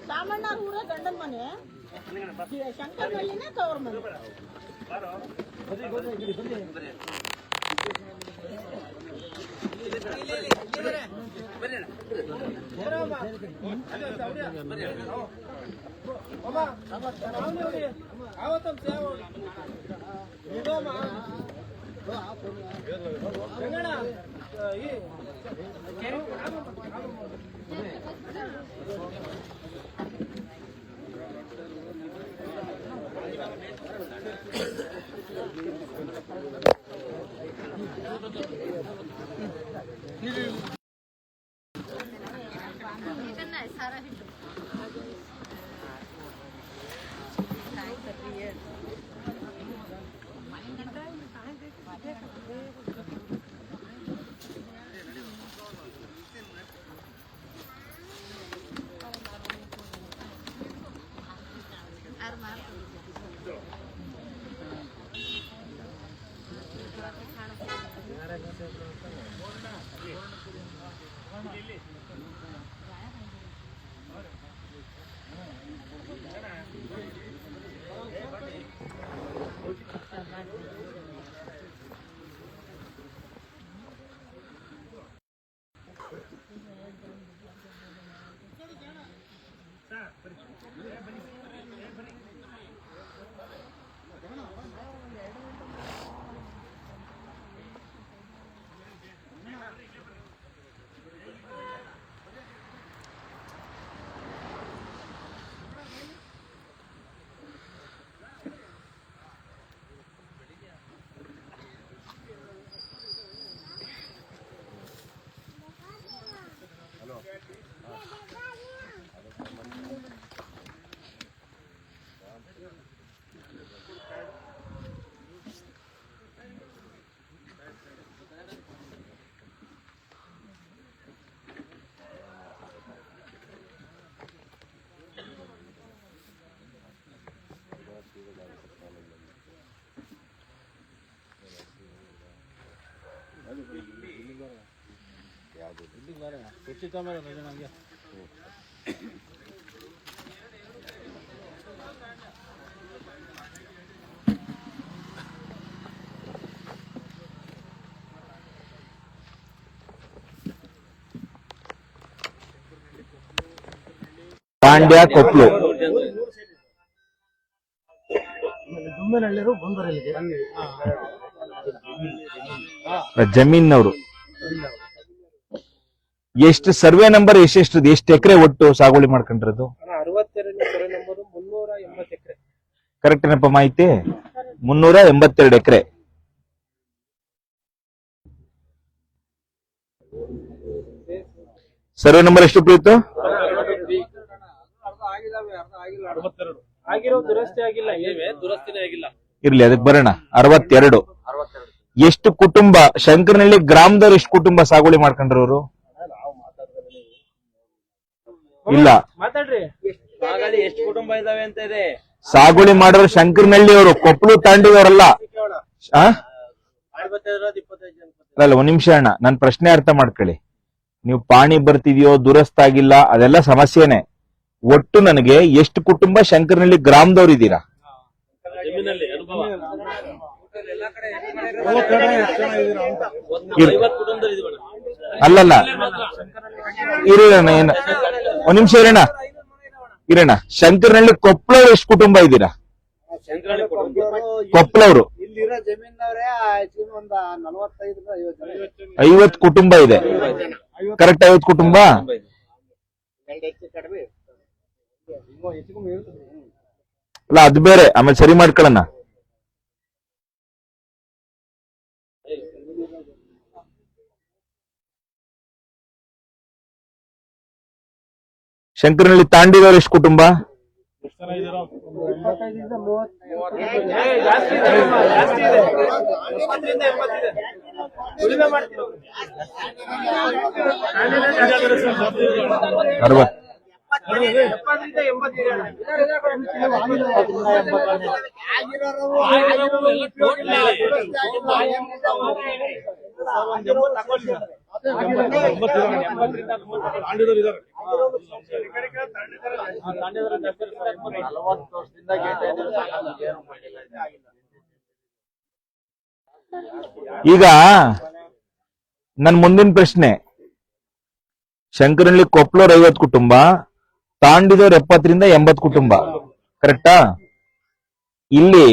ಸಾಮಣ್ಣ ಊರ ಗಂಡನ ಮನೆ ಶಂಕರನಹಳ್ಳಿನೇ ತವ್ರ ಮನೆ. ಪಾಂಡ್ಯ ಕೊಪ್ಪಳು ಜಮೀನವರು ಎಷ್ಟು ಸರ್ವೆ ನಂಬರ್ ಎಷ್ಟು ಎಕರೆ ಒಟ್ಟು ಸಾಗುವಳಿ ಮಾಡ್ಕೊಂಡಿರೋದು? 62 ಸರ್ವೆ ನಂಬರ್ 380 ಎಕರೆ. ಕರೆಕ್ಟ್ ಏನಪ್ಪ ಮಾಹಿತಿ? 382 ಎಕರೆ. ಸರ್ವೆ ನಂಬರ್ ಎಷ್ಟು ಪ್ರೀತು? ಇರ್ಲಿ, ಅದಕ್ಕೆ ಬರೋಣ. 62. ಎಷ್ಟು ಕುಟುಂಬ ಶಂಕರನಹಳ್ಳಿ ಗ್ರಾಮದವ್ರು ಎಷ್ಟು ಕುಟುಂಬ ಸಾಗುವಳಿ ಮಾಡ್ಕೊಂಡ್ರವ್ರು? ಇಲ್ಲ, ಎಷ್ಟು ಕುಟುಂಬ ಇದಾವೆ ಅಂತ ಇದೆ. ಸಾಗುವಳಿ ಮಾಡೋರು ಶಂಕರನಹಳ್ಳಿ ಅವರು, ಕೊಪ್ಪಳು ತಾಂಡಿದವರಲ್ಲ. ಅಲ್ಲ, ಒಂದ್ ನಿಮಿಷ ಅಣ್ಣ, ನನ್ ಪ್ರಶ್ನೆ ಅರ್ಥ ಮಾಡ್ಕೊಳ್ಳಿ. ನೀವು ಪಾಣಿ ಬರ್ತಿದ್ಯೋ, ದುರಸ್ತಾಗಿಲ್ಲ, ಅದೆಲ್ಲ ಸಮಸ್ಯೆನೆ. ಒಟ್ಟು ನನಗೆ ಎಷ್ಟು ಕುಟುಂಬ ಶಂಕರನಹಳ್ಳಿ ಗ್ರಾಮದವ್ರು ಇದ್ದೀರಾ? ಅಲ್ಲಲ್ಲ, ಇರೋಣ, ಏನ ಒಂದ್ ನಿಮಿಷ ಇರೋಣ. ಶಂಕರನಹಳ್ಳಿ ಕೊಪ್ಪಳವ್ರು ಎಷ್ಟು ಕುಟುಂಬ ಇದ್ದೀರಾ? ಕೊಪ್ಪಳವ್ರು 50 ಕುಟುಂಬ ಇದೆ. ಕರೆಕ್ಟ್ 50 ಕುಟುಂಬ. ಅಲ್ಲ ಅದು ಬೇರೆ, ಆಮೇಲೆ ಸರಿ ಮಾಡ್ಕೊಳ್ಳೋಣ. ಶಂಕರನಹಳ್ಳಿ ತಾಂಡಿದವ್ರು ಎಷ್ಟು ಕುಟುಂಬ? ಅರವತ್ತು. ಈಗ ನನ್ ಮುಂದಿನ ಪ್ರಶ್ನೆ, ಶಂಕರನಹಳ್ಳಿ ಕೊಪ್ಪಳೂರ್ 50 ಕುಟುಂಬ, ತಾಂಡಿದವ್ರು 70ರಿಂದ 80 ಕುಟುಂಬ, ಕರೆಕ್ಟಾ? ಇಲ್ಲಿ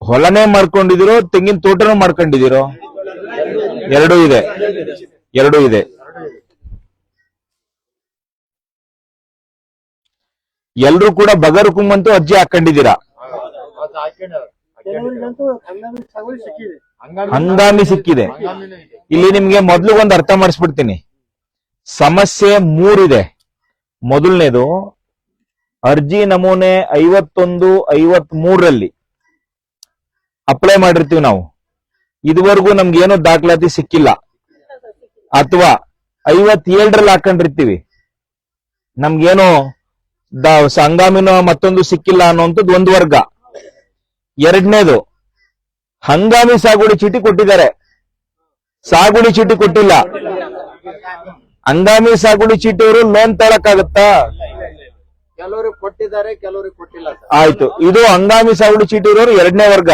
ಹೊಲನೇ ಮಾಡ್ಕೊಂಡಿದಿರೋ ತೆಂಗಿನ ತೋಟನೂ ಮಾಡ್ಕೊಂಡಿದಿರೋ? ಎರಡೂ ಇದೆ, ಎರಡೂ ಇದೆ. ಎಲ್ರೂ ಕೂಡ ಬಗರ್ ಕುಮ್ಮಂತೂ ಅರ್ಜಿ ಹಾಕೊಂಡಿದ್ದೀರಾ. ಹಂಗಾಮಿ ಸಿಕ್ಕಿದೆ. ಇಲ್ಲಿ ನಿಮ್ಗೆ ಮೊದ್ಲು ಒಂದು ಅರ್ಥ ಮಾಡಿಸ್ಬಿಡ್ತೀನಿ. ಸಮಸ್ಯೆ 3 ಇದೆ. ಮೊದಲನೇದು, ಅರ್ಜಿ ನಮೂನೆ 51, 53ರಲ್ಲಿ ಅಪ್ಲೈ ಮಾಡಿರ್ತೀವಿ ನಾವು. ಇದುವರೆಗೂ ನಮ್ಗೆ ಏನೋ ದಾಖಲಾತಿ ಸಿಕ್ಕಿಲ್ಲ. ಅಥವಾ 57ರಲ್ಲಿ ಹಾಕೊಂಡಿರ್ತೀವಿ, ನಮ್ಗೇನೋ ಹಂಗಾಮಿನೋ ಮತ್ತೊಂದು ಸಿಕ್ಕಿಲ್ಲ ಅನ್ನೋಂಥದ್ದು ಒಂದು ವರ್ಗ. ಎರಡನೇದು, ಹಂಗಾಮಿ ಸಾಗುವಳಿ ಚೀಟಿ ಕೊಟ್ಟಿದ್ದಾರೆ, ಸಾಗುವಳಿ ಚೀಟಿ ಕೊಟ್ಟಿಲ್ಲ. ಹಂಗಾಮಿ ಸಾಗುವಳಿ ಚೀಟಿಯವರು ಲೋನ್ ತಗೊಳಕ್ಕಾಗತ್ತಾ? ಕೆಲವರು ಕೊಟ್ಟಿದ್ದಾರೆ, ಕೆಲವರಿಗೆ ಕೊಟ್ಟಿಲ್ಲ. ಆಯ್ತು, ಇದು ಹಂಗಾಮಿ ಸಾಗುವಳಿ ಚೀಟಿ ಇರೋರು ಎರಡನೇ ವರ್ಗ.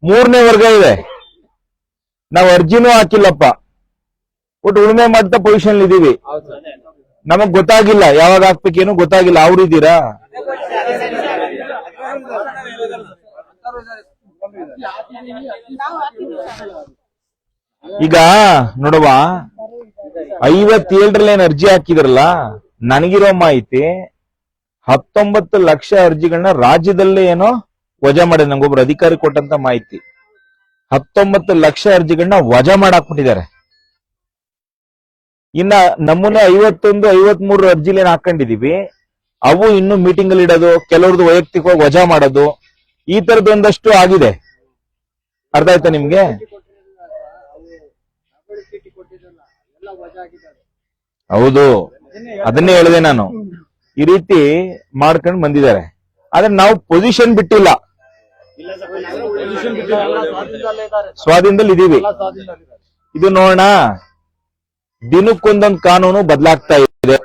ಮೂರನೇ ವರ್ಗ ಇದೆ, ನಾವು ಅರ್ಜಿನೂ ಹಾಕಿಲ್ಲಪ್ಪ, ಒಟ್ಟು ಉಳುಮೆ ಮಾಡ್ತಾ ಪೊಸಿಷನ್ ಇದೀವಿ, ನಮಗ್ ಗೊತ್ತಾಗಿಲ್ಲ ಯಾವಾಗ ಹಾಕ್ಬೇಕೇನು ಗೊತ್ತಾಗಿಲ್ಲ. ಅವ್ರಿದ್ದೀರಾ? ಈಗ ನೋಡುವ, 57ರಲ್ಲಿ ಏನ್ ಅರ್ಜಿ ಹಾಕಿದ್ರಲ್ಲ, ನನಗಿರೋ ಮಾಹಿತಿ 19 ಲಕ್ಷ ಅರ್ಜಿಗಳನ್ನ ರಾಜ್ಯದಲ್ಲೇ ಏನೋ ವಜಾ ಮಾಡಿದ. ನಂಗೊಬ್ರು ಅಧಿಕಾರಿ ಕೊಟ್ಟಂತ ಮಾಹಿತಿ, 19 ಲಕ್ಷ ಅರ್ಜಿಗಳನ್ನ ವಜಾ ಮಾಡಾಕ್ಬಿಟ್ಟಿದ್ದಾರೆ. ಇನ್ನ ನಮ್ಮನೆ 51, 53 ಅರ್ಜಿಲೇನ್ ಹಾಕೊಂಡಿದೀವಿ, ಅವು ಇನ್ನು ಮೀಟಿಂಗ್ ಅಲ್ಲಿ ಇಡೋದು, ಕೆಲವ್ರದ್ದು ವೈಯಕ್ತಿಕವಾಗಿ ವಜಾ ಮಾಡೋದು, ಈ ತರದೊಂದಷ್ಟು ಆಗಿದೆ. ಅರ್ಥ ಆಯ್ತಾ ನಿಮ್ಗೆ? ಹೌದು, ಅದನ್ನೇ ಹೇಳಿದೆ ನಾನು. ಈ ರೀತಿ ಮಾಡ್ಕೊಂಡು ಬಂದಿದ್ದಾರೆ. ಆದ್ರೆ ನಾವು ಪೊಸಿಷನ್ ಬಿಟ್ಟಿಲ್ಲ, ಸ್ವಾಧೀನದಲ್ಲಿ ಇದೀವಿ. ಇದು ನೋಡೋಣ, ದಿನಕ್ಕೊಂದೊಂದು ಕಾನೂನು ಬದಲಾಗ್ತಾ ಇದೆ.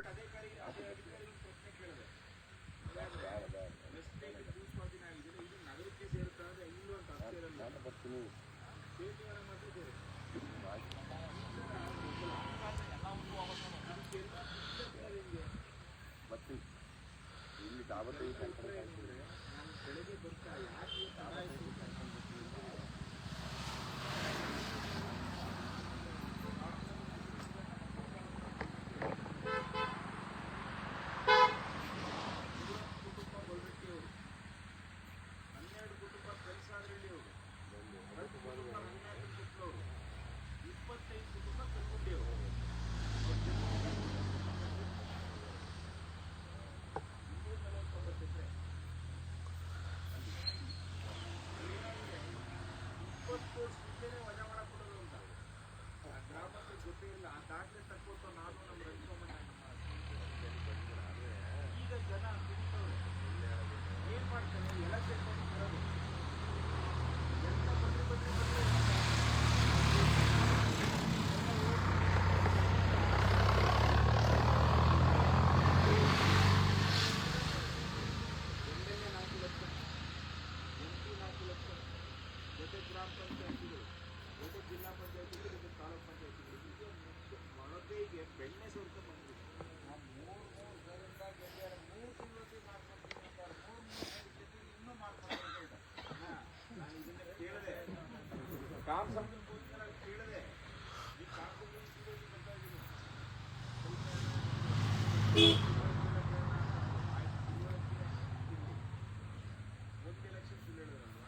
ಎಲೆಕ್ಷನ್ ಸುಳ್ಳು ಹೇಳಿದ್ರಲ್ವಾ,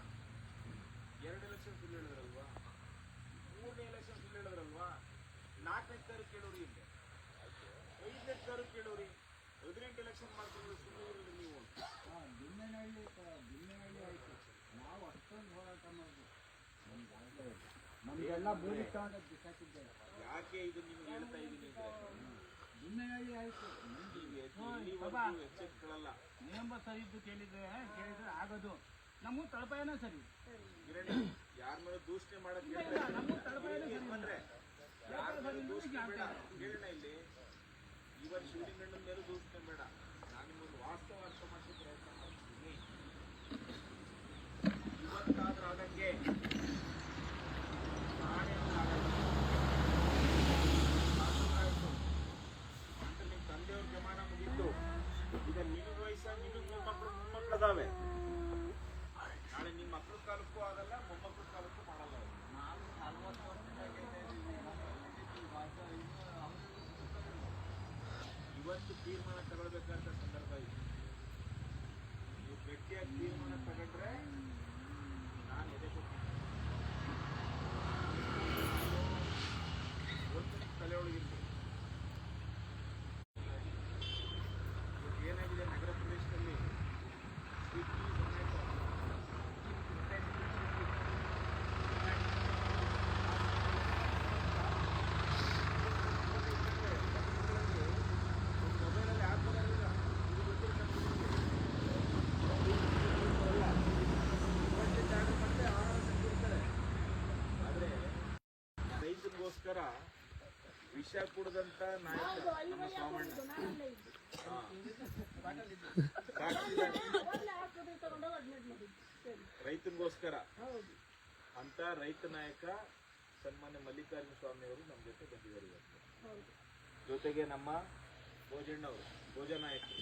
2 ಎಲೆಕ್ಷನ್ ಸುಳ್ಳು ಹೇಳಿದ್ರಲ್ವಾ, 3ನೇ ಎಲೆಕ್ಷನ್ ಸುಳ್ಳು ಹೇಳಿದ್ರಲ್ವಾ, 4ನೇ ತಾರೀಕು ಕೇಳೋರಿ, ಹಿಂದೆ 5ನೇ ತಾರೀಕು ಕೇಳೋರಿ, 18 ಎಲೆಕ್ಷನ್ ಮಾಡ್ಕೊಂಡು ಸುಳ್ಳು ಹೇಳಿದ್ರಿ ನೀವು. ಆಯ್ತು, ನಾವು ಅಷ್ಟೊಂದು ಹೋರಾಟ ಮಾಡಿದ್ವಿ, ನಮಗೆಲ್ಲ ಬೋಲಿ ತಗೊಂಡು ಬಿಸಾಕಿದ್ದೇವೆ. ಯಾಕೆ ಇದು ನಿಮ್ಗೆ ಹೇಳ್ತಾ ಇದ್ದೀನಿ ಭಿನ್ನಹಳ್ಳಿ ಆಯ್ತು, ಎಚ್ಚೆತ್ಕೊಳ್ಳಲ್ಲ. ನಿಯಮ ಸರಿ ಇದ್ದು ಕೇಳಿದ್ರೆ ಆಗೋದು. ನಮ್ಮ ತಳಪಾಯನ ಸರಿ, ಯಾರ ಮೇಲೆ ದೂಷಣೆ ಮಾಡಕ್ ನಮ್ಮ ತಳಪಾಯನ ಸರಿ ಬಂದ್ರೆ ಯಾರ ಮೇಲೆ ದೂಷಣೆ ಬೇಡ ಕೇಳೋಣ. ಇಲ್ಲಿ ಇವನ್ ಶಿವಲಿಂಗಣ್ಣನ ಮೇಲೆ ದೂಷಣೆ ಬೇಡ. ನಾನು ನಿಮ್ಮೊಂದು ವಾಸ್ತವ ಅರ್ಥ ಮಾಡಿಸೋ ಪ್ರಯತ್ನ ಮಾಡ್ತೀನಿ. ಇವತ್ತಾದ್ರೂ ಆದಂಗೆ ನಿಮ್ ತಂದೆಯವ್ರ ಜಮಾನ ಮುಗಿತ್ತು. ಈಗ ನಿನಗೆ ವಯಸ್ಸ, ನಿನಗೆ ಮೊಮ್ಮಕ್ಕಳು ಅದಾವೆ. ನಾಳೆ ನಿಮ್ಮ ಮಕ್ಕಳ ಕಾಲಕ್ಕೂ ಆಗಲ್ಲ, ಮೊಮ್ಮಕ್ಕಳ ಕಾಲಕ್ಕೂ ಮಾಡಲ್ಲ. ನಾವು 40 ವರ್ಷದಿಂದ ಇವತ್ತು ತೀರ್ಮಾನ ತಗೊಳ್ಬೇಕಾದ ಸಂದರ್ಭ ಇದೆ. ನೀವು ಗಟ್ಟಿಯಾಗಿ ತೀರ್ಮಾನ ತಗೊಂಡ್ರೆ ನಾನು ಎದೆ ಕೊಡ್ತೀನಿ. ತಲೆ ಒಳಗಿರ್ಬೇಕು. ಏನಾಗಿದೆ ನಗರ ಪ್ರದೇಶದಲ್ಲಿ ಮೊಬೈಲಲ್ಲಿ ಆ್ಯಪ್ ಬರೋದಿಲ್ಲ. ಇದು ಗೊತ್ತಿಲ್ಲ. ಮತ್ತೆ ಆಹಾರ ತಂದಿರ್ತಾರೆ. ಆದರೆ ರೈತರಿಗೋಸ್ಕರ ವಿಷ ಕುಡಿದಂತ ನಾಯಕ ನಮ್ಮ ಸೋಮಣ್ಣ. ರೈತನಿಗೋಸ್ಕರ ಅಂತ ರೈತ ನಾಯಕ ಸನ್ಮಾನ್ಯ ಮಲ್ಲಿಕಾರ್ಜುನ ಸ್ವಾಮಿ ಅವರು ನಮ್ಮ ಜೊತೆ ಬಂದಿದ್ದಾರೆ ಇವತ್ತು. ಜೊತೆಗೆ ನಮ್ಮ ಭೋಜಣ್ಣ ಅವರು, ಭೋಜ ನಾಯಕರು,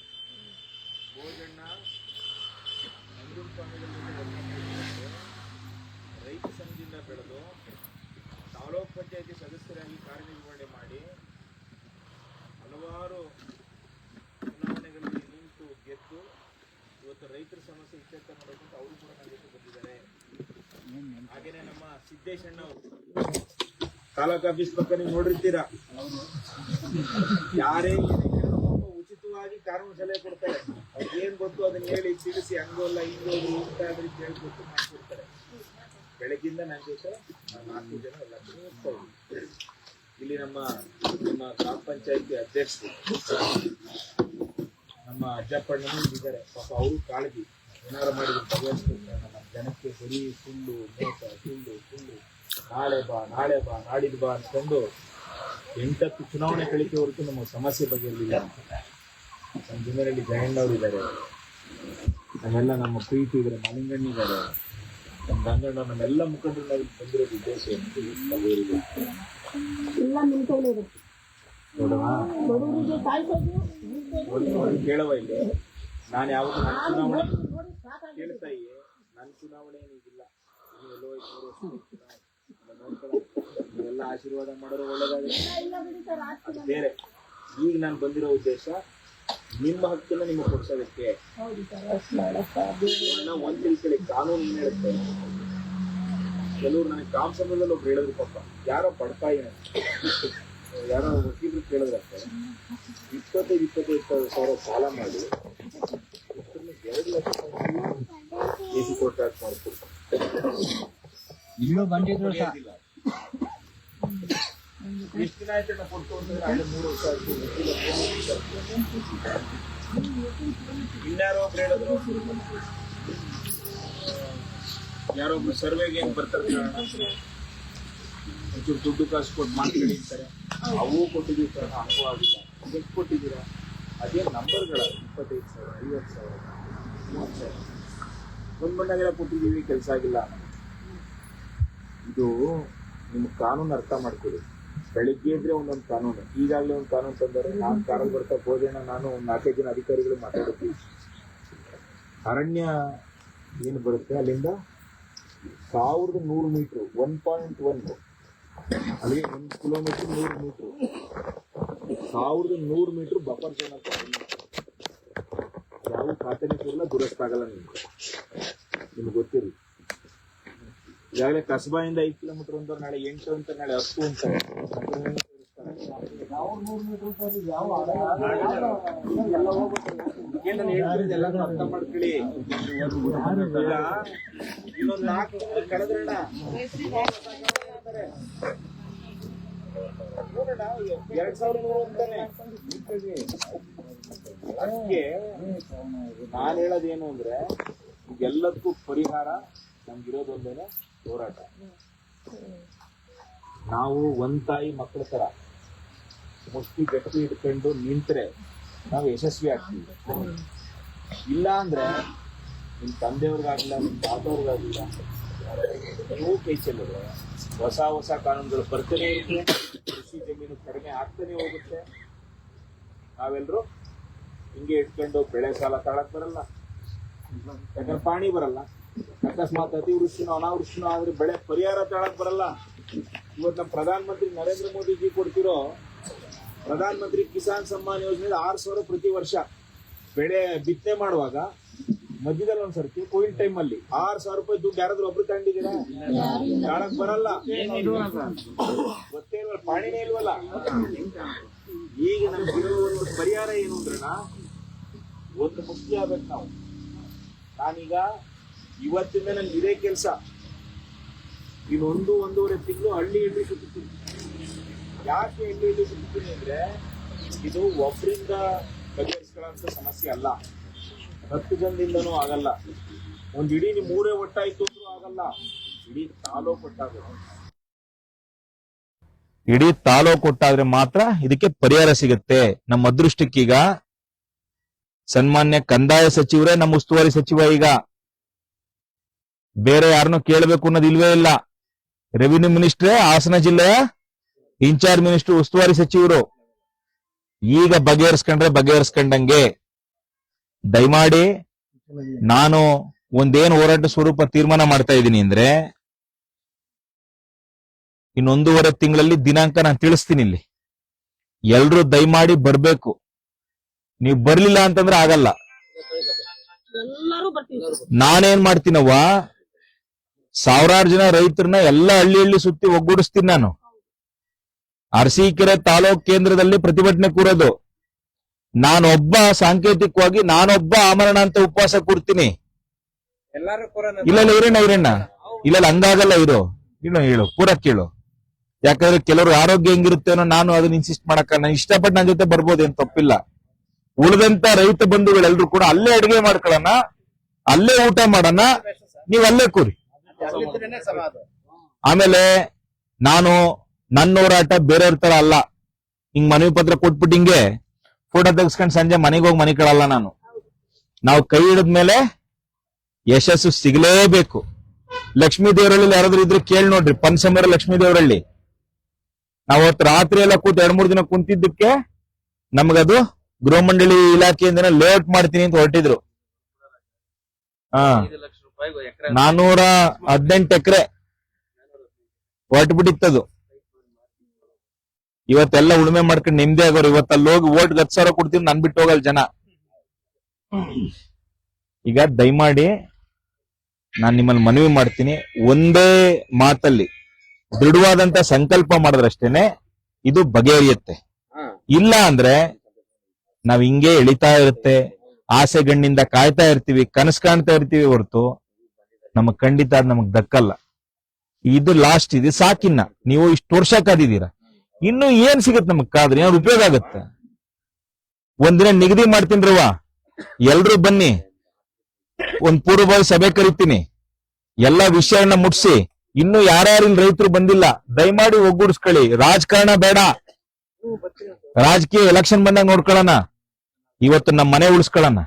ಭೋಜಣ್ಣ ನಂಜುಂಡ ಸ್ವಾಮಿಗಳ ಜೊತೆ ರೈತ ಸಂಘದಿಂದ ಬೆಳೆದು ತಾಲೂಕು ಪಂಚಾಯತಿ ಸದಸ್ಯರಾಗಿ ಕಾರ್ಯನಿರ್ವಹಣೆ ಮಾಡಿ ಹಲವಾರು ಚುನಾವಣೆಗಳಲ್ಲಿ ನಿಂತು ಗೆದ್ದು ಇವತ್ತು ರೈತರ ಸಮಸ್ಯೆ ಇತ್ಯರ್ಥ ಮಾಡೋದಂತ ಅವರು ಕೂಡ ನನ್ನ ಜೊತೆ ಬಂದಿದ್ದಾರೆ. ಹಾಗೇನೆ ನಮ್ಮ ಸಿದ್ದೇಶಣ್ಣ ಅವರು ತಾಲೂಕು ಆಫೀಸ್ ಪಕ್ಕ ನೀವು ನೋಡಿರ್ತೀರಾ. ಯಾರೇ ಉಚಿತವಾಗಿ ಕಾನೂನು ಸಲಹೆ ಕೊಡ್ತಾರೆ. ಅವ್ರಿಗೇನ್ ಗೊತ್ತು ಅದನ್ನ ಹೇಳಿ ತಿಳಿಸಿ, ಹಂಗೋಲ್ಲ ಹಿಂಗೋದು ಅಂತ ಆದ್ರೆ ಕೇಳ್ಕೊಟ್ಟು ಮಾಡ್ಕೊಡ್ತಾರೆ. ಬೆಳಗ್ಗಿಂದ ನನ್ನ ಜೊತೆ 4 ಜನ ಎಲ್ಲ ಹೋಗ್ತಾ ಇದ್ದೀವಿ. ಇಲ್ಲಿ ನಮ್ಮ ಗ್ರಾಮ ಪಂಚಾಯತಿ ಅಧ್ಯಕ್ಷರು ನಮ್ಮ ಅಜ್ಜಪ್ಪಣ್ಣನೂ ಇದ್ದಾರೆ. ಪಾಪ ಅವರು ಕಾಳಜಿ ಏನಾರು ಮಾಡಿದ್ರು ಬಗೆಹರಿಸ್ಕೊಡ್ತಾರೆ. ನಮ್ಮ ಜನಕ್ಕೆ ಬರೀ ಸುಳ್ಳು ಮೋಸ, ಸುಳ್ಳು ನಾಳೆ ಬಾ ನಾಡಿದ್ದು ಬಾ ಅನ್ಕೊಂಡು 8 ಚುನಾವಣೆ ಕಳಿಕೆ ಹೊರತು ನಮ್ಮ ಸಮಸ್ಯೆ ಬಗೆಯಿರಲಿಲ್ಲ. ನಮ್ಮ ಜಮೀನಲ್ಲಿ ಜಯಣ್ಣವ್ರು ಇದ್ದಾರೆ, ನಮ್ಮೆಲ್ಲ ನಮ್ಮ ಪ್ರೀತಿ ಇದ್ದಾರೆ, ಮಲಿಂಗಣ್ಣಿದ್ದಾರೆ, ನಮ್ಮ ಗಂಗಣ್ಣ, ನಮ್ಮೆಲ್ಲ ಮುಖಂಡರು ಬಂದಿರೋದು ಉದ್ದೇಶ ಎಲ್ಲ ನಿಮ್ ಕೈಲಿ ಇರುತ್ತೆ. ಬಡವರಿಗೆ ಕಾಯ್ಸೋದು ಕೇಳವ ಇಲ್ಲಿ. ನಾನು ಯಾವಾಗ ನನ್ನ ಚುನಾವಣೆ ಕೇಳ್ತಾ ನನ್ನ ಚುನಾವಣೆ ಏನಿಲ್ಲ. ನೀವೆಲ್ಲೋ 3 ವರ್ಷ ನೋಡ್ಕೊಳ್ಳೋ ನೀವೆಲ್ಲ ಆಶೀರ್ವಾದ ಮಾಡೋರು ಒಳ್ಳೇದಾಗುತ್ತೆ. ಬೇರೆ ಈಗ ನಾನು ಬಂದಿರೋ ಉದ್ದೇಶ ನಿಮ್ಮ ಹಕ್ಕನ್ನ ನಿಮಗೆ ಕೊಡ್ಸೋದಕ್ಕೆ. ಒಂದ್ ತಿಳ್ಕೊಳ್ಳಿ, ಕಾನೂನು ಏನ್ ಹೇಳುತ್ತೆ. ಕೆಲವ್ರು ನನಗೆ ಕಾಮಸಂದ್ರದಲ್ಲಿ ಒಬ್ರು ಹೇಳಿದ್ರು, ಪಾಪ ಯಾರೋ ಬಡಪಾಯಿ ಯಾರೋ ವಕೀಲರು ಕೇಳಿದ್ರಂತೆ 25,000 ಸಾಲ ಮಾಡಿ 2 ಲಕ್ಷ ಎಸಿ ಕೋರ್ಟ್ ಹಾಕಿ ಮಾಡ್ಕೊಡ್ತಾರೆ. ಇಲ್ಲೂ ಬಂದಿದ್ರು ಎಷ್ಟು ದಿನ ಆಯ್ತು ಕೊಟ್ಟು ಅಂತಂದ್ರೆ 3 ವರ್ಷ ಆಯ್ತು. ಇನ್ಯಾರೋ ಒಬ್ರು ಹೇಳಿದ್ರು, ಯಾರೊಬ್ರು ಸರ್ವೆಗೆ ಹೆಂಗ್ ಬರ್ತಾರೆ ಒಂಚೂರು ದುಡ್ಡು ಕಾಸು ಕೊಟ್ಟು ಮಾಡ್ಕೊಳ್ಳಿ ಅಂತಾರೆ. ಅವು ಕೊಟ್ಟಿದ್ದೀವಿ ಸರ್, ಹಂಗೂ ಆಗಿಲ್ಲ. ಎಷ್ಟು ಕೊಟ್ಟಿದ್ದೀರಾ? ಅದೇ ನಂಬರ್ಗಳ 25,000, 50,000, 30,000 ಬಂದಾಗೆಲ್ಲ ಕೊಟ್ಟಿದ್ದೀವಿ, ಕೆಲಸ ಆಗಿಲ್ಲ. ಇದು ನಿಮ್ಗೆ ಕಾನೂನು ಅರ್ಥ ಮಾಡ್ಕೊಳ್ಳಿ. ಬೆಳಿಗ್ಗೆ ಇದ್ರೆ ಒಂದೊಂದು ಕಾನೂನು, ಈಗಾಗಲೇ ಒಂದು ಕಾನೂನು ತಂದರೆ ನಾನು ಕಾರಲ್ಲಿ ಬರ್ತಾ ಭೋಜನ ನಾನು 4 ಜನ ಅಧಿಕಾರಿಗಳು ಮಾತಾಡುತ್ತೀವಿ. ಅರಣ್ಯ ಏನು ಬರುತ್ತೆ ಅಲ್ಲಿಂದ 1100 ಮೀಟರ್ 1.1 ಅಲ್ಲಿಗೆ 1 kilometre 100 metre 1100 metre buffer zone ಅಂತ ಯಾವ ಖಾತೆನೂ ಕೂಡ ದುರಸ್ತ ಆಗಲ್ಲ ನಿಮ್ಗೆ ಗೊತ್ತಿರಿ. ಈಗಾಗಲೇ ಕಸಬಾಯಿಂದ 5 ಕಿಲೋಮೀಟರ್ ಅಂದವ್ರು ನಾಳೆ 8 ಅಂತ, ನಾಳೆ 10 ಅಂತ. ಎಲ್ಲಾನು ಅರ್ಥ ಮಾಡ್ಕೊಳ್ಳಿ. ಇನ್ನೊಂದು 4 ತಿಂಗಳು ಕಳೆದ್ರಣ್ಣ ನೋಡೋಣ 2100 ಅಂತಾನೆ. ಅದಕ್ಕೆ ನಾನು ಹೇಳೋದೇನು ಅಂದ್ರೆ ಎಲ್ಲದಕ್ಕೂ ಪರಿಹಾರ ನಮ್ಗಿರೋದೊಂದೇನೆ ಹೋರಾಟ. ನಾವು ಒಂದ್ ತಾಯಿ ಮಕ್ಕಳ ತರ ಮುಷ್ಟಿ ಗಟ್ಟಿ ಇಟ್ಕೊಂಡು ನಿಂತ್ರೆ ನಾವು ಯಶಸ್ವಿ ಆಗ್ತೀವಿ. ಇಲ್ಲ ಅಂದ್ರೆ ನಿಮ್ ತಂದೆಯವ್ರಿಗಾಗಿಲ್ಲ, ನಿಮ್ ತಾತವ್ರಿಗಾಗಿಲ್ಲ, ನೀವು ಕೈ ಚೆಲ್ಲಿದ್ರೆ ಹೊಸ ಕಾನೂನುಗಳು ಬರ್ತಾನೆ ಇರುತ್ತೆ. ಕೃಷಿ ಜಮೀನು ಕಡಿಮೆ ಆಗ್ತಾನೆ ಹೋಗುತ್ತೆ. ನಾವೆಲ್ಲರೂ ಹಿಂಗೆ ಇಟ್ಕೊಂಡು ಬೆಳೆ ಸಾಲ ತಗೊಳಕ್ ಬರಲ್ಲ, ಯಾಕಂದ್ರೆ ಪಾಣಿ ಬರಲ್ಲ. ಅಕಸ್ಮಾತ್ ಅತಿವೃಷ್ಟಿನೋ ಅನಾವೃಷ್ಟಿನೋ ಆದ್ರೆ ಬೆಳೆ ಪರಿಹಾರ ತಗೊಳಕ್ ಬರಲ್ಲ. ಇವತ್ತು ನಮ್ಮ ಪ್ರಧಾನ ಮಂತ್ರಿ ನರೇಂದ್ರ ಮೋದಿಜಿ ಕೊಡ್ತಿರೋ ಪ್ರಧಾನ ಮಂತ್ರಿ ಕಿಸಾನ್ ಸಮ್ಮಾನ್ ಯೋಜನೆ 6,000 ಪ್ರತಿ ವರ್ಷ. ಬೆಳೆ ಬಿತ್ತನೆ ಮಾಡುವಾಗ ಮಧ್ಯದಲ್ಲಿ ಒಂದ್ಸರ್ತಿ ಕೋವಿಡ್ ಟೈಮ್ ಅಲ್ಲಿ 6,000 ರೂಪಾಯಿ ದುಡ್ಡು ಯಾರಾದ್ರೂ ಒಬ್ರು ತಗೊಂಡಿದ್ದೀರಾ? ತಗೊಳಕ್ ಬರಲ್ಲ, ಗೊತ್ತೇ ಇಲ್ವಲ್ಲ, ಪಾಣಿನೇ ಇಲ್ವಲ್ಲ. ಈಗ ನಮ್ಗಿರೋ ಒಂದು ಪರಿಹಾರ ಏನು ಅಂದ್ರಣ, ಒಂದು ಮುಖ್ಯ ಆಗ್ಬೇಕು ನಾವು. ನಾನೀಗ ಇವತ್ತಿಂದ ನನ್ಗೆ ಇದೇ ಕೆಲಸ. ಇನ್ನೊಂದು 1.5 ತಿಂಗಳು ಹಳ್ಳಿ ಸುತ್ತೀನಿ. ಯಾಕೆ ಹಳ್ಳಿ ಸುತ್ತೀನಿ ಅಂದ್ರೆ ಇದು ಒಬ್ಬರಿಂದ ಬಗೆಹರಿಸ್ಕೊಳ್ಳೋಂಥ ಸಮಸ್ಯೆ ಅಲ್ಲ, 10 ಜನದಿಂದನೂ ಆಗಲ್ಲ. ಒಂದ್ ಇಡೀ ನಿಮ್ ಊರೇ ಒಟ್ಟಾಯ್ತು ಅಂದ್ರೂ ಆಗಲ್ಲ, ಇಡೀ ತಾಲೂಕು ಒಟ್ಟಾಗುತ್ತೆ. ಇಡೀ ತಾಲೂಕು ಕೊಟ್ಟಾದ್ರೆ ಮಾತ್ರ ಇದಕ್ಕೆ ಪರಿಹಾರ ಸಿಗುತ್ತೆ. ನಮ್ಮ ಅದೃಷ್ಟಕ್ಕೀಗ ಸನ್ಮಾನ್ಯ ಕಂದಾಯ ಸಚಿವರೇ ನಮ್ಮ ಉಸ್ತುವಾರಿ ಸಚಿವ. ಈಗ ಬೇರೆ ಯಾರನ್ನು ಕೇಳಬೇಕು ಅನ್ನೋದು ಇಲ್ವೇ ಇಲ್ಲ. ರೆವಿನ್ಯೂ ಮಿನಿಸ್ಟ್ರೇ ಹಾಸನ ಜಿಲ್ಲೆಯ ಇನ್ಚಾರ್ಜ್ ಮಿನಿಸ್ಟರ್, ಉಸ್ತುವಾರಿ ಸಚಿವರು. ಈಗ ಬಗೆಹರಿಸ್ಕೊಂಡಂಗೆ ದಯಮಾಡಿ ನಾನು ಒಂದೇನು ಹೋರಾಟ ಸ್ವರೂಪ ತೀರ್ಮಾನ ಮಾಡ್ತಾ ಇದ್ದೀನಿ ಅಂದ್ರೆ, ಇನ್ನು 1.5 ತಿಂಗಳಲ್ಲಿ ದಿನಾಂಕ ನಾನು ತಿಳಿಸ್ತೀನಿ. ಇಲ್ಲಿ ಎಲ್ರೂ ದಯಮಾಡಿ ಬರ್ಬೇಕು. ನೀವು ಬರ್ಲಿಲ್ಲ ಅಂತಂದ್ರೆ ಆಗಲ್ಲ. ಎಲ್ಲರೂ ಬರ್ತೀವಿ. ನಾನೇನ್ ಮಾಡ್ತೀನವ್ವ, 1000 ಜನ ರೈತರನ್ನ ಎಲ್ಲ ಹಳ್ಳಿ ಸುತ್ತಿ ಒಗ್ಗೂಡಿಸ್ತೀನಿ. ನಾನು ಅರಸೀಕೆರೆ ತಾಲೂಕ್ ಕೇಂದ್ರದಲ್ಲಿ ಪ್ರತಿಭಟನೆ ಕೂರೋದು. ನಾನೊಬ್ಬ ಸಾಂಕೇತಿಕವಾಗಿ ನಾನೊಬ್ಬ ಆಮರಣ ಅಂತ ಉಪವಾಸ ಕೂರ್ತೀನಿ. ಇಲ್ಲ ಇರೋಣ ಇಲ್ಲ ಹಂಗಾಗಲ್ಲ. ಹೇಳು ಪೂರ ಕೇಳು. ಯಾಕಂದ್ರೆ ಕೆಲವರು ಆರೋಗ್ಯ ಹೆಂಗಿರುತ್ತೇನೋ, ನಾನು ಅದನ್ನ ಇನ್ಸಿಸ್ಟ್ ಮಾಡಕ್ಕ, ನಾನು ಇಷ್ಟಪಟ್ಟು ನನ್ನ ಜೊತೆ ಬರ್ಬೋದು, ಏನ್ ತಪ್ಪಿಲ್ಲ. ಉಳಿದಂತ ರೈತ ಬಂಧುಗಳೆಲ್ಲರೂ ಕೂಡ ಅಲ್ಲೇ ಅಡಿಗೆ ಮಾಡ್ಕೊಳ್ಳೋಣ, ಅಲ್ಲೇ ಊಟ ಮಾಡೋಣ, ನೀವ್ ಅಲ್ಲೇ ಕೂರಿ. ಆಮೇಲೆ ನಾನು ನನ್ನ ಹೋರಾಟ ಬೇರೆಯವ್ರ ತರ ಅಲ್ಲ. ಹಿಂಗ್ ಮನವಿ ಪತ್ರ ಕೊಟ್ಬಿಟ್ಟು ಹಿಂಗೆ ಫೋಟೋ ತೆಗೆಸ್ಕೊಂಡು ಸಂಜೆ ಮನೆಗೆ ಹೋಗಿ ಮನೆ ಕಳಲ್ಲ ನಾನು. ನಾವು ಕೈ ಹಿಡಿದ್ಮೇಲೆ ಯಶಸ್ಸು ಸಿಗಲೇಬೇಕು. ಲಕ್ಷ್ಮೀ ದೇವರಳ್ಳಿ ಯಾರಾದ್ರೂ ಇದ್ರೆ ಕೇಳಿ ನೋಡ್ರಿ, ಪನ್ಸಮರ ಲಕ್ಷ್ಮೀ ದೇವರಳ್ಳಿ. ನಾವು ಅವತ್ತು ರಾತ್ರಿ ಎಲ್ಲ ಕೂತು 2-3 ದಿನ ಕುಂತಿದ್ದಕ್ಕೆ ನಮಗದು ಗೃಹ ಮಂಡಳಿ ಇಲಾಖೆಯಿಂದ ಲೇಔಟ್ ಮಾಡ್ತೀನಿ ಅಂತ ಹೊರಟಿದ್ರು. 418 ಎಕರೆ ಹೊರಟ್ಬಿಟ್ಟಿತ್ತದು. ಇವತ್ತೆಲ್ಲ ಉಳುಮೆ ಮಾಡ್ಕೊಂಡು ನೆಮ್ಮದಿ ಆಗೋರು. ಇವತ್ತಲ್ಲಿ ಹೋಗಿ ಓಟ್ 10,000 ಕೊಡ್ತೀನಿ, ನನ್ ಬಿಟ್ಟು ಹೋಗಲ್ಲ ಜನ. ಈಗ ದಯಮಾಡಿ ನಾನ್ ನಿಮ್ಮಲ್ಲಿ ಮನವಿ ಮಾಡ್ತೀನಿ, ಒಂದೇ ಮಾತಲ್ಲಿ ದೃಢವಾದಂತ ಸಂಕಲ್ಪ ಮಾಡಿದ್ರಷ್ಟೇನೆ ಇದು ಬಗೆಹರಿಯುತ್ತೆ. ಇಲ್ಲ ಅಂದ್ರೆ ನಾವ್ ಹಿಂಗೆ ಎಳಿತಾ ಇರುತ್ತೆ, ಆಸೆಗಣ್ಣಿಂದ ಕಾಯ್ತಾ ಇರ್ತೀವಿ, ಕನಸು ಕಾಣ್ತಾ ಇರ್ತೀವಿ ಹೊರತು ನಮಗ್ ಖಂಡಿತ ಅದ್ ನಮಗ್ ದಕ್ಕಲ್ಲ. ಇದು ಲಾಸ್ಟ್, ಇದು ಸಾಕಿನ್ನ. ನೀವು ಇಷ್ಟು ವರ್ಷ ಕಾದಿದ್ದೀರಾ, ಇನ್ನು ಏನ್ ಸಿಗತ್ತೆ ನಮಗ್ ಕಾದ್ರೆ? ಏನಾದ್ರು ಉಪಯೋಗ ಆಗತ್ತೆ? ಒಂದಿನ ನಿಗದಿ ಮಾಡ್ತೀನ್ರವ್ವ, ಎಲ್ರು ಬನ್ನಿ, ಒಂದ್ ಪೂರ್ವಭಾವಿ ಸಭೆ ಕರಿತೀನಿ, ಎಲ್ಲಾ ವಿಷಯಗಳನ್ನ ಮುಟ್ಸಿ. ಇನ್ನು ಯಾರ್ಯಾರು ಇಲ್ಲಿ ರೈತರು ಬಂದಿಲ್ಲ, ದಯಮಾಡಿ ಒಗ್ಗೂಡಿಸ್ಕೊಳ್ಳಿ. ರಾಜಕಾರಣ ಬೇಡ, ರಾಜಕೀಯ ಎಲೆಕ್ಷನ್ ಬಂದಾಗ ನೋಡ್ಕೊಳ್ಳೋಣ. ಇವತ್ತು ನಮ್ಮ ಮನೆ ಉಳಿಸ್ಕೊಳ್ಳೋಣ,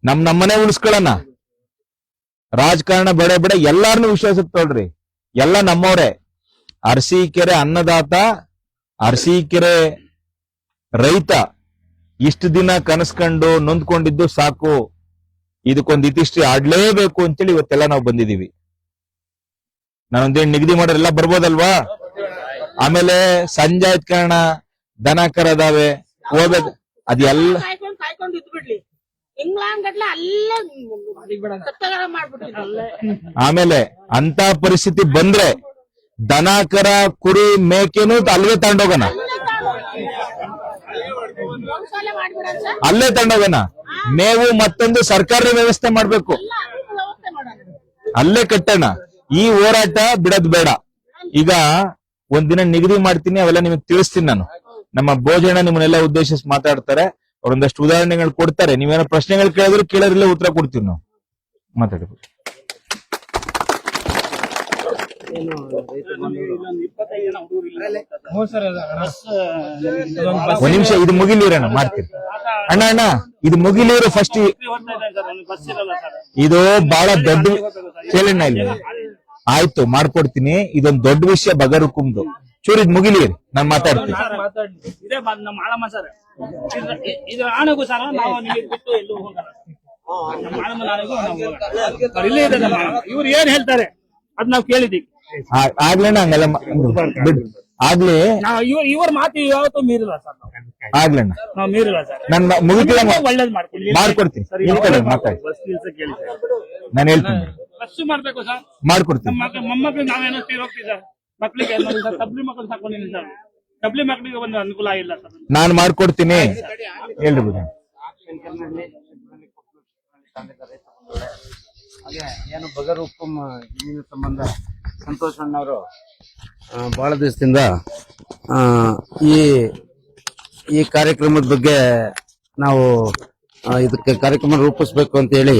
ನಮ್ಮನೆ ಉಳಿಸ್ಕೊಳ್ಳೋಣ. ರಾಜಕಾರಣ ಬೇಡ ಬೇಡ, ಎಲ್ಲಾರನ್ನು ವಿಶ್ವಾಸಕ್ಕೆ ತೊಳ್ರಿ. ಎಲ್ಲ ನಮ್ಮವ್ರೆ. ಅರಸೀಕೆರೆ ಅನ್ನದಾತ, ಅರಸೀಕೆರೆ ರೈತ ಇಷ್ಟು ದಿನ ಕನಸ್ಕೊಂಡು ನೊಂದ್ಕೊಂಡಿದ್ದು ಸಾಕು, ಇದಕ್ಕೊಂದು ಇತಿಷ್ಟ್ರಿ ಆಡ್ಲೇಬೇಕು ಅಂತೇಳಿ ಇವತ್ತೆಲ್ಲ ನಾವು ಬಂದಿದೀವಿ. ನಾನೊಂದೇನು ನಿಗದಿ ಮಾಡೋರೆಲ್ಲ ಬರ್ಬೋದಲ್ವಾ? ಆಮೇಲೆ ಸಂಜೆ ಆಯ್ತು ಕಾರಣ ದನ ಕರ ಅದಾವೆ, ಹೋಗ್ಬೇಕು, ಅದೆಲ್ಲ ಕಾಯ್ಕೊಂಡು ಇದ್ಬಿಡ್ರಿ. ಇಂಗ್ಲೆಂಡ್ ಗಟ್ಲೆ ಅಲ್ಲೇ ಸತ್ಯಾಗ್ರಹ ಮಾಡ್ಬಿಟ್ಟಿದ್ರು. ಆಮೇಲೆ ಅಂತ ಪರಿಸ್ಥಿತಿ ಬಂದ್ರೆ ದನ ಕರ ಕುರಿ ಮೇಕೆನು ಅಲ್ಲಿಗೆ ತಗೊಂಡೋಗೋಣ, ಗೋಶಾಲೆ ಮಾಡ್ಬಿಡೋಣ ಸರ್, ಅಲ್ಲೇ ತಗೊಂಡೋಗೋಣ. ಮೇವು ಮತ್ತೊಂದು ಸರ್ಕಾರಿ ವ್ಯವಸ್ಥೆ ಮಾಡ್ಬೇಕು, ಎಲ್ಲ ವ್ಯವಸ್ಥೆ ಮಾಡೋಣ. ಅಲ್ಲೇ ಕಟ್ಟೋಣ. ಈ ಹೋರಾಟ ಬಿಡೋದ್ ಬೇಡ. ಈಗ ಒಂದಿನ ನಿಗದಿ ಮಾಡ್ತೀನಿ, ಅವೆಲ್ಲ ನಿಮಗೆ ತಿಳಿಸ್ತೀನಿ ನಾನು. ನಮ್ಮ ಭೋಜನ ನಿಮ್ಮನ್ನೆಲ್ಲ ಉದ್ದೇಶಿಸಿ ಮಾತಾಡ್ತಾರೆ, ಅವರೊಂದಷ್ಟು ಉದಾಹರಣೆಗಳು ಕೊಡ್ತಾರೆ. ನೀವೇನೋ ಪ್ರಶ್ನೆಗಳು ಕೇಳಿದ್ರೆ ಕೇಳೋದ್ರಲ್ಲೇ ಉತ್ತರ ಕೊಡ್ತೀವಿ ನಾವು. ಮಾತಾಡ್ಬೇಕು. ಒಂದ್ ನಿಮಿಷ ಇದು ಮುಗಿಲಿರಣ್ಣ, ಮಾಡ್ತೀನಿ ಅಣ್ಣ. ಅಣ್ಣ ಇದು ಮುಗಿಲಿರು ಫಸ್ಟ್. ಇದು ಬಹಳ ದೊಡ್ಡ ಕೇಳಣ್ಣ, ಇಲ್ಲಿ ಆಯ್ತು ಮಾಡ್ಕೊಡ್ತೀನಿ. ಇದೊಂದು ದೊಡ್ಡ ವಿಷಯ ಬಗರುಕುಂದು. ಚೂರು ಇದು ಮುಗಿಲಿ, ನಾನ್ ಮಾತಾಡ್ತೀನಿ. ಇದೇ ನಮ್ಮ ಆಳಮ್ಮ ಸರ್, ಇದು ಆನೆಗೂ ಸರ್ ನಾವು ನಿಮಗೆ ಬಿಟ್ಟು ಎಲ್ಲೂ ಹೋಗಲ್ಲ. ನಮ್ಮ ಆಳಮ್ಮ ನಾಳೆಗೂ ನಾವು ಹೋಗಲ್ಲ. ಇಲ್ಲೇ ಇದೆ ನಮ್ಮ ಆಳಮ್ಮ. ಇವ್ರು ಏನ್ ಹೇಳ್ತಾರೆ ಅದ್ ನಾವು ಕೇಳಿದೀವಿ. ಆಗ್ಲೇನ ಹಂಗೆಲ್ಲ ಬಿಡು. ಆಗ್ಲಿ ನಾವು ಇವ್ರ ಮಾತು ಯಾವತ್ತೂ ಮೀರಿಲ್ಲ ಸರ್. ಆಗ್ಲಣ್ಣ, ನಾವು ಮೀರಿಲ್ಲ ಸರ್. ನನ್ ಮುಗಿತಿಲ್ಲ ಒಳ್ಳೇದ್ ಮಾಡ್ಕೊಡ್ಲಿ, ಮಾಡ್ಕೊಡ್ತೀನಿ. ಸರಿ, ಮಾತಾಡಿ, ಬಸ್ ನಿಲ್ಸ ಕೇಳಿ ಸರ್. ನಾನು ಹೇಳ್ತೀನಿ, ಬಸ್ ಮಾಡ್ಬೇಕು ಸರ್. ಮಾಡ್ಕೊಡ್ತೀನಿ. ನಮ್ಮ ಮೊಮ್ಮಕ್ಳು ನಾವೇನೋ ತೀರೋಗ್ತೀವಿ ಸರ್. ಮಕ್ಳಿಗೆ ಸರ್ ತಬ್ಲಿ ಮಕ್ಕಳು ಸಾಕೊಂಡಿನಿ ಸರ್. ತಬ್ಲಿ ಮಕ್ಕಳಿಗೆ ಒಂದು ಅನುಕೂಲ ಆಗಿಲ್ಲ ಸರ್. ನಾನು ಮಾಡ್ಕೊಡ್ತೀನಿ, ಹೇಳ್ರಿ ಬಿಡಿ. ಹಾಗೆ ಏನು ಬಗರುಕುಂ ಜಮೀನು ಸಂಬಂಧ ಸಂತೋಷ್ ಅಣ್ಣವರು ಬಹಳ ದಿವಸದಿಂದ ಈ ಕಾರ್ಯಕ್ರಮದ ಬಗ್ಗೆ ನಾವು ಇದಕ್ಕೆ ಕಾರ್ಯಕ್ರಮ ರೂಪಿಸ್ಬೇಕು ಅಂತ ಹೇಳಿ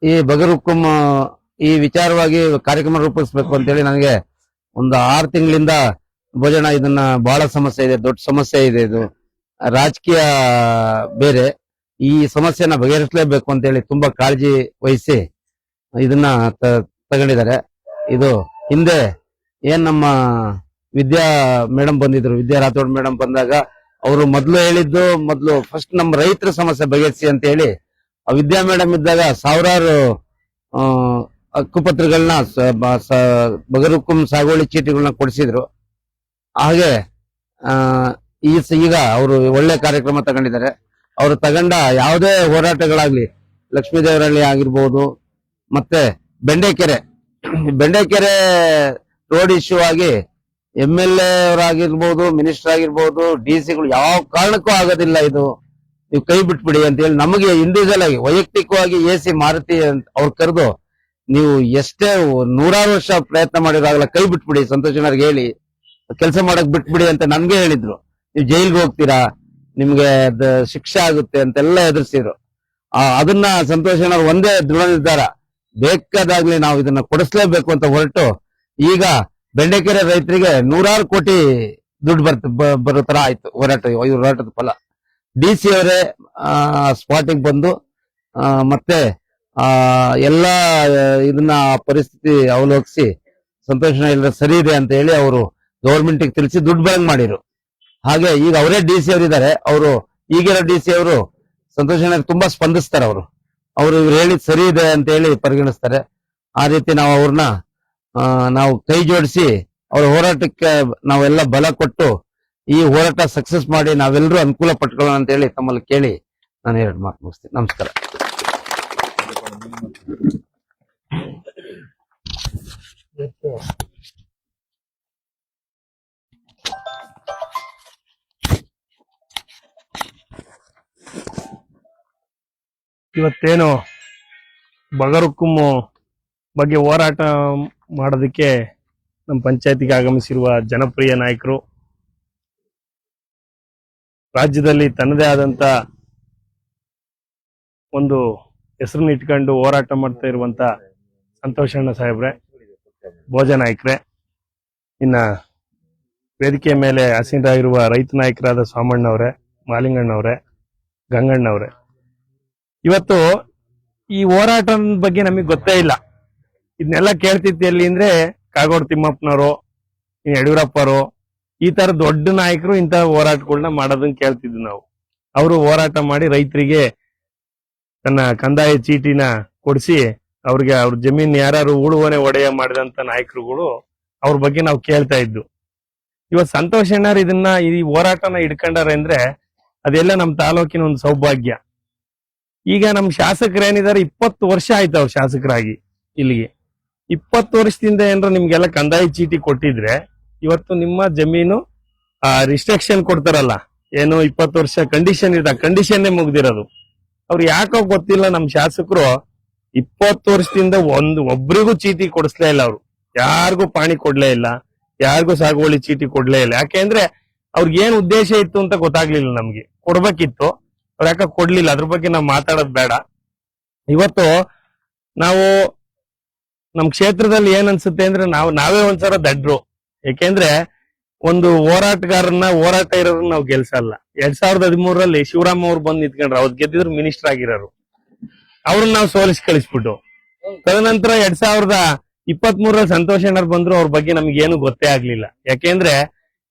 ಈ ಬಗರುಕುಂ ಈ ವಿಚಾರವಾಗಿ ಕಾರ್ಯಕ್ರಮ ರೂಪಿಸ್ಬೇಕು ಅಂತ ಹೇಳಿ ನನಗೆ ಒಂದು 6 ತಿಂಗಳಿಂದ ಭೋಜನ ಇದನ್ನ ಬಹಳ ಸಮಸ್ಯೆ ಇದೆ, ದೊಡ್ಡ ಸಮಸ್ಯೆ ಇದೆ. ಇದು ರಾಜಕೀಯ ಬೇರೆ, ಈ ಸಮಸ್ಯೆನ ಬಗೆಹರಿಸಲೇಬೇಕು ಅಂತ ಹೇಳಿ ತುಂಬಾ ಕಾಳಜಿ ವಹಿಸಿ ಇದನ್ನ ತಗೊಂಡಿದ್ದಾರೆ. ಇದು ಹಿಂದೆ ಏನ್ ನಮ್ಮ ವಿದ್ಯಾ ಮೇಡಮ್ ಬಂದಿದ್ರು, ವಿದ್ಯಾ ರಾಥೋಡ್ ಮೇಡಮ್ ಬಂದಾಗ ಅವರು ಮೊದಲು ಫಸ್ಟ್ ನಮ್ಮ ರೈತರ ಸಮಸ್ಯೆ ಬಗೆಹರಿಸಿ ಅಂತ ಹೇಳಿ ಆ ವಿದ್ಯಾ ಮೇಡಮ್ ಇದ್ದಾಗ ಸಾವಿರಾರು ಹಕ್ಕುಪತ್ರಗಳನ್ನ ಬಗರುಕುಂ ಸಾಗುವಳಿ ಚೀಟಿಗಳನ್ನ ಕೊಡಿಸಿದ್ರು. ಹಾಗೆ ಈಗ ಅವರು ಒಳ್ಳೆ ಕಾರ್ಯಕ್ರಮ ತಗೊಂಡಿದ್ದಾರೆ. ಅವರು ತಗೊಂಡ ಯಾವುದೇ ಹೋರಾಟಗಳಾಗ್ಲಿ, ಲಕ್ಷ್ಮೀದೇವರಹಳ್ಳಿ ಆಗಿರ್ಬೋದು, ಮತ್ತೆ ಬೆಂಡೆಕೆರೆ ರೋಡ್ ಇಶ್ಯೂ ಆಗಿ MLA ಅವರಾಗಿರ್ಬೋದು, ಮಿನಿಸ್ಟರ್ ಆಗಿರ್ಬೋದು, DC-ಗಳು ಯಾವ ಕಾರಣಕ್ಕೂ ಆಗೋದಿಲ್ಲ, ಇದು ನೀವು ಕೈ ಬಿಟ್ಬಿಡಿ ಅಂತ ಹೇಳಿ ನಮಗೆ ಇಂಡಿವಿಜುವಲ್ ಆಗಿ ವೈಯಕ್ತಿಕವಾಗಿ AC ಮಾರುತಿ ಅವ್ರು ಕರೆದು ನೀವು ಎಷ್ಟೇ 100 ವರ್ಷ ಪ್ರಯತ್ನ ಮಾಡಿರಾಗಲ್ಲ, ಕೈ ಬಿಟ್ಬಿಡಿ, ಸಂತೋಷನವ್ರಿಗೆ ಹೇಳಿ ಕೆಲಸ ಮಾಡಕ್ ಬಿಟ್ಬಿಡಿ ಅಂತ ನನ್ಗೆ ಹೇಳಿದ್ರು. ನೀವು ಜೈಲ್ಗೆ ಹೋಗ್ತೀರಾ, ನಿಮ್ಗೆ ಶಿಕ್ಷೆ ಆಗುತ್ತೆ ಅಂತೆಲ್ಲ ಎದುರಿಸಿದ್ರು. ಅದನ್ನ ಸಂತೋಷನವ್ರು ಒಂದೇ ದೃಢ ನಿರ್ಧಾರ, ಬೇಕಾದಾಗ್ಲಿ ನಾವು ಇದನ್ನ ಕೊಡಿಸ್ಲೇಬೇಕು ಅಂತ ಹೊರಟು ಈಗ ಬೆಂಡೆಕೆರೆ ರೈತರಿಗೆ 100 ಕೋಟಿ ದುಡ್ಡು ಬರೋ ತರ ಆಯ್ತು ಹೋರಾಟದ ಫಲ. DC ಅವರೇ ಸ್ಪಾಟಿಗೆ ಬಂದು ಮತ್ತೆ ಎಲ್ಲಾ ಇದನ್ನ ಪರಿಸ್ಥಿತಿ ಅವಲೋಕಿಸಿ ಸಂತೋಷನ ಇಲ್ಲ ಸರಿ ಇದೆ ಅಂತ ಹೇಳಿ ಅವರು ಗವರ್ಮೆಂಟ್ ತಿಳಿಸಿ ದುಡ್ಡು ಬರಂಗ್ ಮಾಡಿರು. ಹಾಗೆ ಈಗ ಅವರೇ DC ಅವರಿದ್ದಾರೆ. ಅವರು ಈಗಿರೋ DC ಅವರು ಸಂತೋಷನ ತುಂಬಾ ಸ್ಪಂದಿಸ್ತಾರೆ. ಅವರು ಇವ್ರು ಹೇಳಿದ್ ಸರಿ ಇದೆ ಅಂತ ಹೇಳಿ ಪರಿಗಣಿಸ್ತಾರೆ. ಆ ರೀತಿ ನಾವು ಅವ್ರನ್ನ ನಾವು ಕೈ ಜೋಡಿಸಿ ಅವ್ರ ಹೋರಾಟಕ್ಕೆ ನಾವೆಲ್ಲ ಬಲ ಕೊಟ್ಟು ಈ ಹೋರಾಟ ಸಕ್ಸಸ್ ಮಾಡಿ ನಾವೆಲ್ಲರೂ ಅನುಕೂಲ ಪಟ್ಕೊಳ್ಳೋಣ ಅಂತ ಹೇಳಿ ತಮ್ಮಲ್ಲಿ ಕೇಳಿ ನಾನು 2 ಮಾತು ಮುಗಿಸ್ತೀನಿ. ನಮಸ್ಕಾರ. ಇವತ್ತೇನು ಬಗರುಕುಂ ಬಗ್ಗೆ ಹೋರಾಟ ಮಾಡೋದಕ್ಕೆ ನಮ್ಮ ಪಂಚಾಯತಿಗೆ ಆಗಮಿಸಿರುವ ಜನಪ್ರಿಯ ನಾಯಕರು, ರಾಜ್ಯದಲ್ಲಿ ತನ್ನದೇ ಆದಂತ ಒಂದು ಹೆಸರನ್ನ ಇಟ್ಕೊಂಡು ಹೋರಾಟ ಮಾಡ್ತಾ ಇರುವಂತ ಸಂತೋಷಣ್ಣ ಸಾಹೇಬ್ರೆ, ಭೋಜ ನಾಯಕರೇ, ಇನ್ನ ವೇದಿಕೆ ಮೇಲೆ ಆಸೀನರಾಗಿರುವ ರೈತ ನಾಯಕರಾದ ಸ್ವಾಮಣ್ಣವ್ರೆ, ಮಾಲಿಂಗಣ್ಣವ್ರೆ, ಗಂಗಣ್ಣವ್ರೆ, ಇವತ್ತು ಈ ಹೋರಾಟದ ಬಗ್ಗೆ ನಮಗೆ ಗೊತ್ತೇ ಇಲ್ಲ. ಇದನ್ನೆಲ್ಲ ಕೇಳ್ತಿದ್ದೆ ಎಲ್ಲಿ ಅಂದ್ರೆ ಕಾಗೋಡು ತಿಮ್ಮಪ್ಪನವರು, ಯಡಿಯೂರಪ್ಪರು, ಈ ತರ ದೊಡ್ಡ ನಾಯಕರು ಇಂತ ಹೋರಾಟಗಳನ್ನ ಮಾಡೋದನ್ನ ಕೇಳ್ತಿದ್ವಿ ನಾವು. ಅವರು ಹೋರಾಟ ಮಾಡಿ ರೈತರಿಗೆ ತನ್ನ ಕಂದಾಯ ಚೀಟಿನ ಕೊಡಿಸಿ ಅವ್ರಿಗೆ ಅವ್ರ ಜಮೀನ್ ಯಾರು ಉಳುವನೆ ಒಡೆಯ ಮಾಡಿದಂತ ನಾಯಕರುಗಳು ಅವ್ರ ಬಗ್ಗೆ ನಾವು ಕೇಳ್ತಾ ಇದ್ವು. ಇವತ್ ಸಂತೋಷ್ ಅಣ್ಣಾರ್ ಇದನ್ನ ಈ ಹೋರಾಟನ ಇಡ್ಕೊಂಡಾರೆ ಅಂದ್ರೆ ಅದೆಲ್ಲ ನಮ್ ತಾಲೂಕಿನ ಒಂದು ಸೌಭಾಗ್ಯ. ಈಗ ನಮ್ ಶಾಸಕರೇನಿದ್ದಾರೆ 20 ವರ್ಷ ಆಯ್ತು ಅವ್ರು ಶಾಸಕರಾಗಿ ಇಲ್ಲಿಗೆ. 20 ವರ್ಷದಿಂದ ಏನಾರ ನಿಮ್ಗೆಲ್ಲ ಕಂದಾಯ ಚೀಟಿ ಕೊಟ್ಟಿದ್ರೆ ಇವತ್ತು ನಿಮ್ಮ ಜಮೀನು ರಿಸ್ಟ್ರಿಕ್ಷನ್ ಕೊಡ್ತಾರಲ್ಲ, ಏನು 20 ವರ್ಷ ಕಂಡೀಷನ್ ಇರ್ತ, ಕಂಡೀಷನ್ನೇ ಮುಗ್ದಿರೋದು. ಅವ್ರು ಯಾಕೋ ಗೊತ್ತಿಲ್ಲ, ನಮ್ ಶಾಸಕರು 20 ವರ್ಷದಿಂದ ಒಬ್ರಿಗೂ ಚೀಟಿ ಕೊಡಿಸ್ಲೇ ಇಲ್ಲ. ಅವ್ರು ಯಾರಿಗೂ ಪಾಣಿ ಕೊಡ್ಲೇ ಇಲ್ಲ, ಯಾರಿಗೂ ಸಾಗುವಳಿ ಚೀಟಿ ಕೊಡ್ಲೇ ಇಲ್ಲ. ಯಾಕೆಂದ್ರೆ ಅವ್ರಿಗೆ ಏನ್ ಉದ್ದೇಶ ಇತ್ತು ಅಂತ ಗೊತ್ತಾಗ್ಲಿಲ್ಲ. ನಮ್ಗೆ ಕೊಡ್ಬೇಕಿತ್ತು, ಅವ್ರು ಯಾಕೆ ಕೊಡ್ಲಿಲ್ಲ, ಅದ್ರ ಬಗ್ಗೆ ನಾವು ಮಾತಾಡೋದ್ ಬೇಡ. ಇವತ್ತು ನಾವು ನಮ್ ಕ್ಷೇತ್ರದಲ್ಲಿ ಏನ್ ಅನ್ಸುತ್ತೆ ಅಂದ್ರೆ ನಾವೇ ಒಂದ್ಸಲ ದಡ್ರು. ಯಾಕೆಂದ್ರೆ ಒಂದು ಹೋರಾಟ ಇರೋರನ್ನ ನಾವು ಗೆಲ್ಸಲ್ಲ. 2013ರಲ್ಲಿ ಶಿವರಾಮ್ ಅವ್ರು ಬಂದು ನಿಂತ್ಕೊಂಡ್ರು, ಅವ್ರು ಗೆದ್ದಿದ್ರು ಮಿನಿಸ್ಟರ್ ಆಗಿರೋರು, ಅವ್ರನ್ನ ನಾವು ಸೋಲಿಸಿ ಕಳಿಸ್ಬಿಟ್ಟು. ತದನಂತರ 2023ರಲ್ಲಿ ಸಂತೋಷ್ ಅಣ್ಣಾರ್ ಬಂದ್ರು, ಅವ್ರ ಬಗ್ಗೆ ನಮ್ಗೆ ಏನು ಗೊತ್ತೇ ಆಗ್ಲಿಲ್ಲ. ಯಾಕೆಂದ್ರೆ